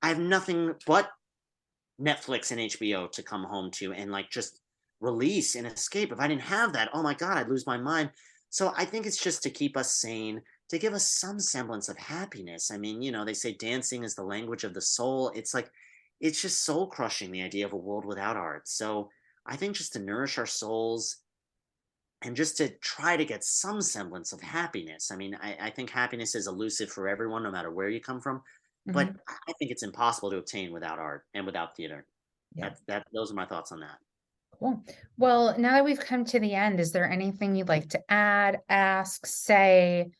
I have nothing but Netflix and HBO to come home to and like just release and escape. If I didn't have that, oh my God, I'd lose my mind. So I think it's just to keep us sane, to give us some semblance of happiness. I mean, they say dancing is the language of the soul. It's like, it's just soul crushing, the idea of a world without art. So I think just to nourish our souls and just to try to get some semblance of happiness. I mean, I think happiness is elusive for everyone, no matter where you come from. Mhm. But I think it's impossible to obtain without art and without theater. Yeah, Those are my thoughts on that. cool. Well, now that we've come to the end, is there anything you'd like to add, ask, say,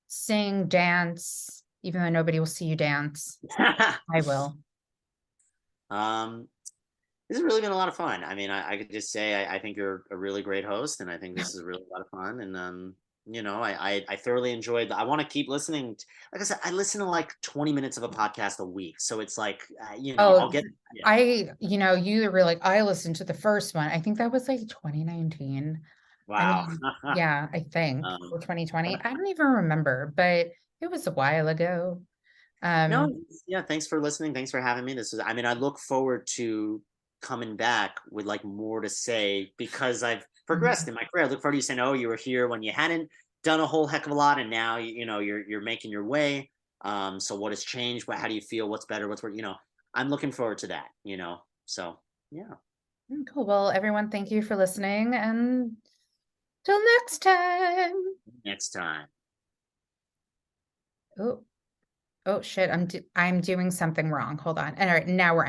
sing, dance, even though nobody will see you dance? I will. um, this has really been a lot of fun. I mean, I could just say I think you're a really great host, and I think this is really a lot of fun. And I thoroughly enjoyed. I want to keep listening. Like I said, I listen to like 20 minutes of a podcast a week, so it's like I'll Oh, get yeah. you were like, I listened to the first one. I think that was like 2019. I Wow. mean, yeah, I think, um, or 2020. I don't even remember, but it was a while ago. No, Um, yeah, thanks for listening. Thanks for having me. I mean, I look forward to coming back with like more to say because I've progressed mhm. in my career. I look forward to you saying, "Oh, you were here when you hadn't done a whole heck of a lot, and now you're making your way." So what has changed? How do you feel? What's better? What's worse? I'm looking forward to that. So yeah. Cool. Well, everyone, thank you for listening, and till next time. Next time. Oh, oh shit, I'm doing something wrong. Hold on. All right, now we're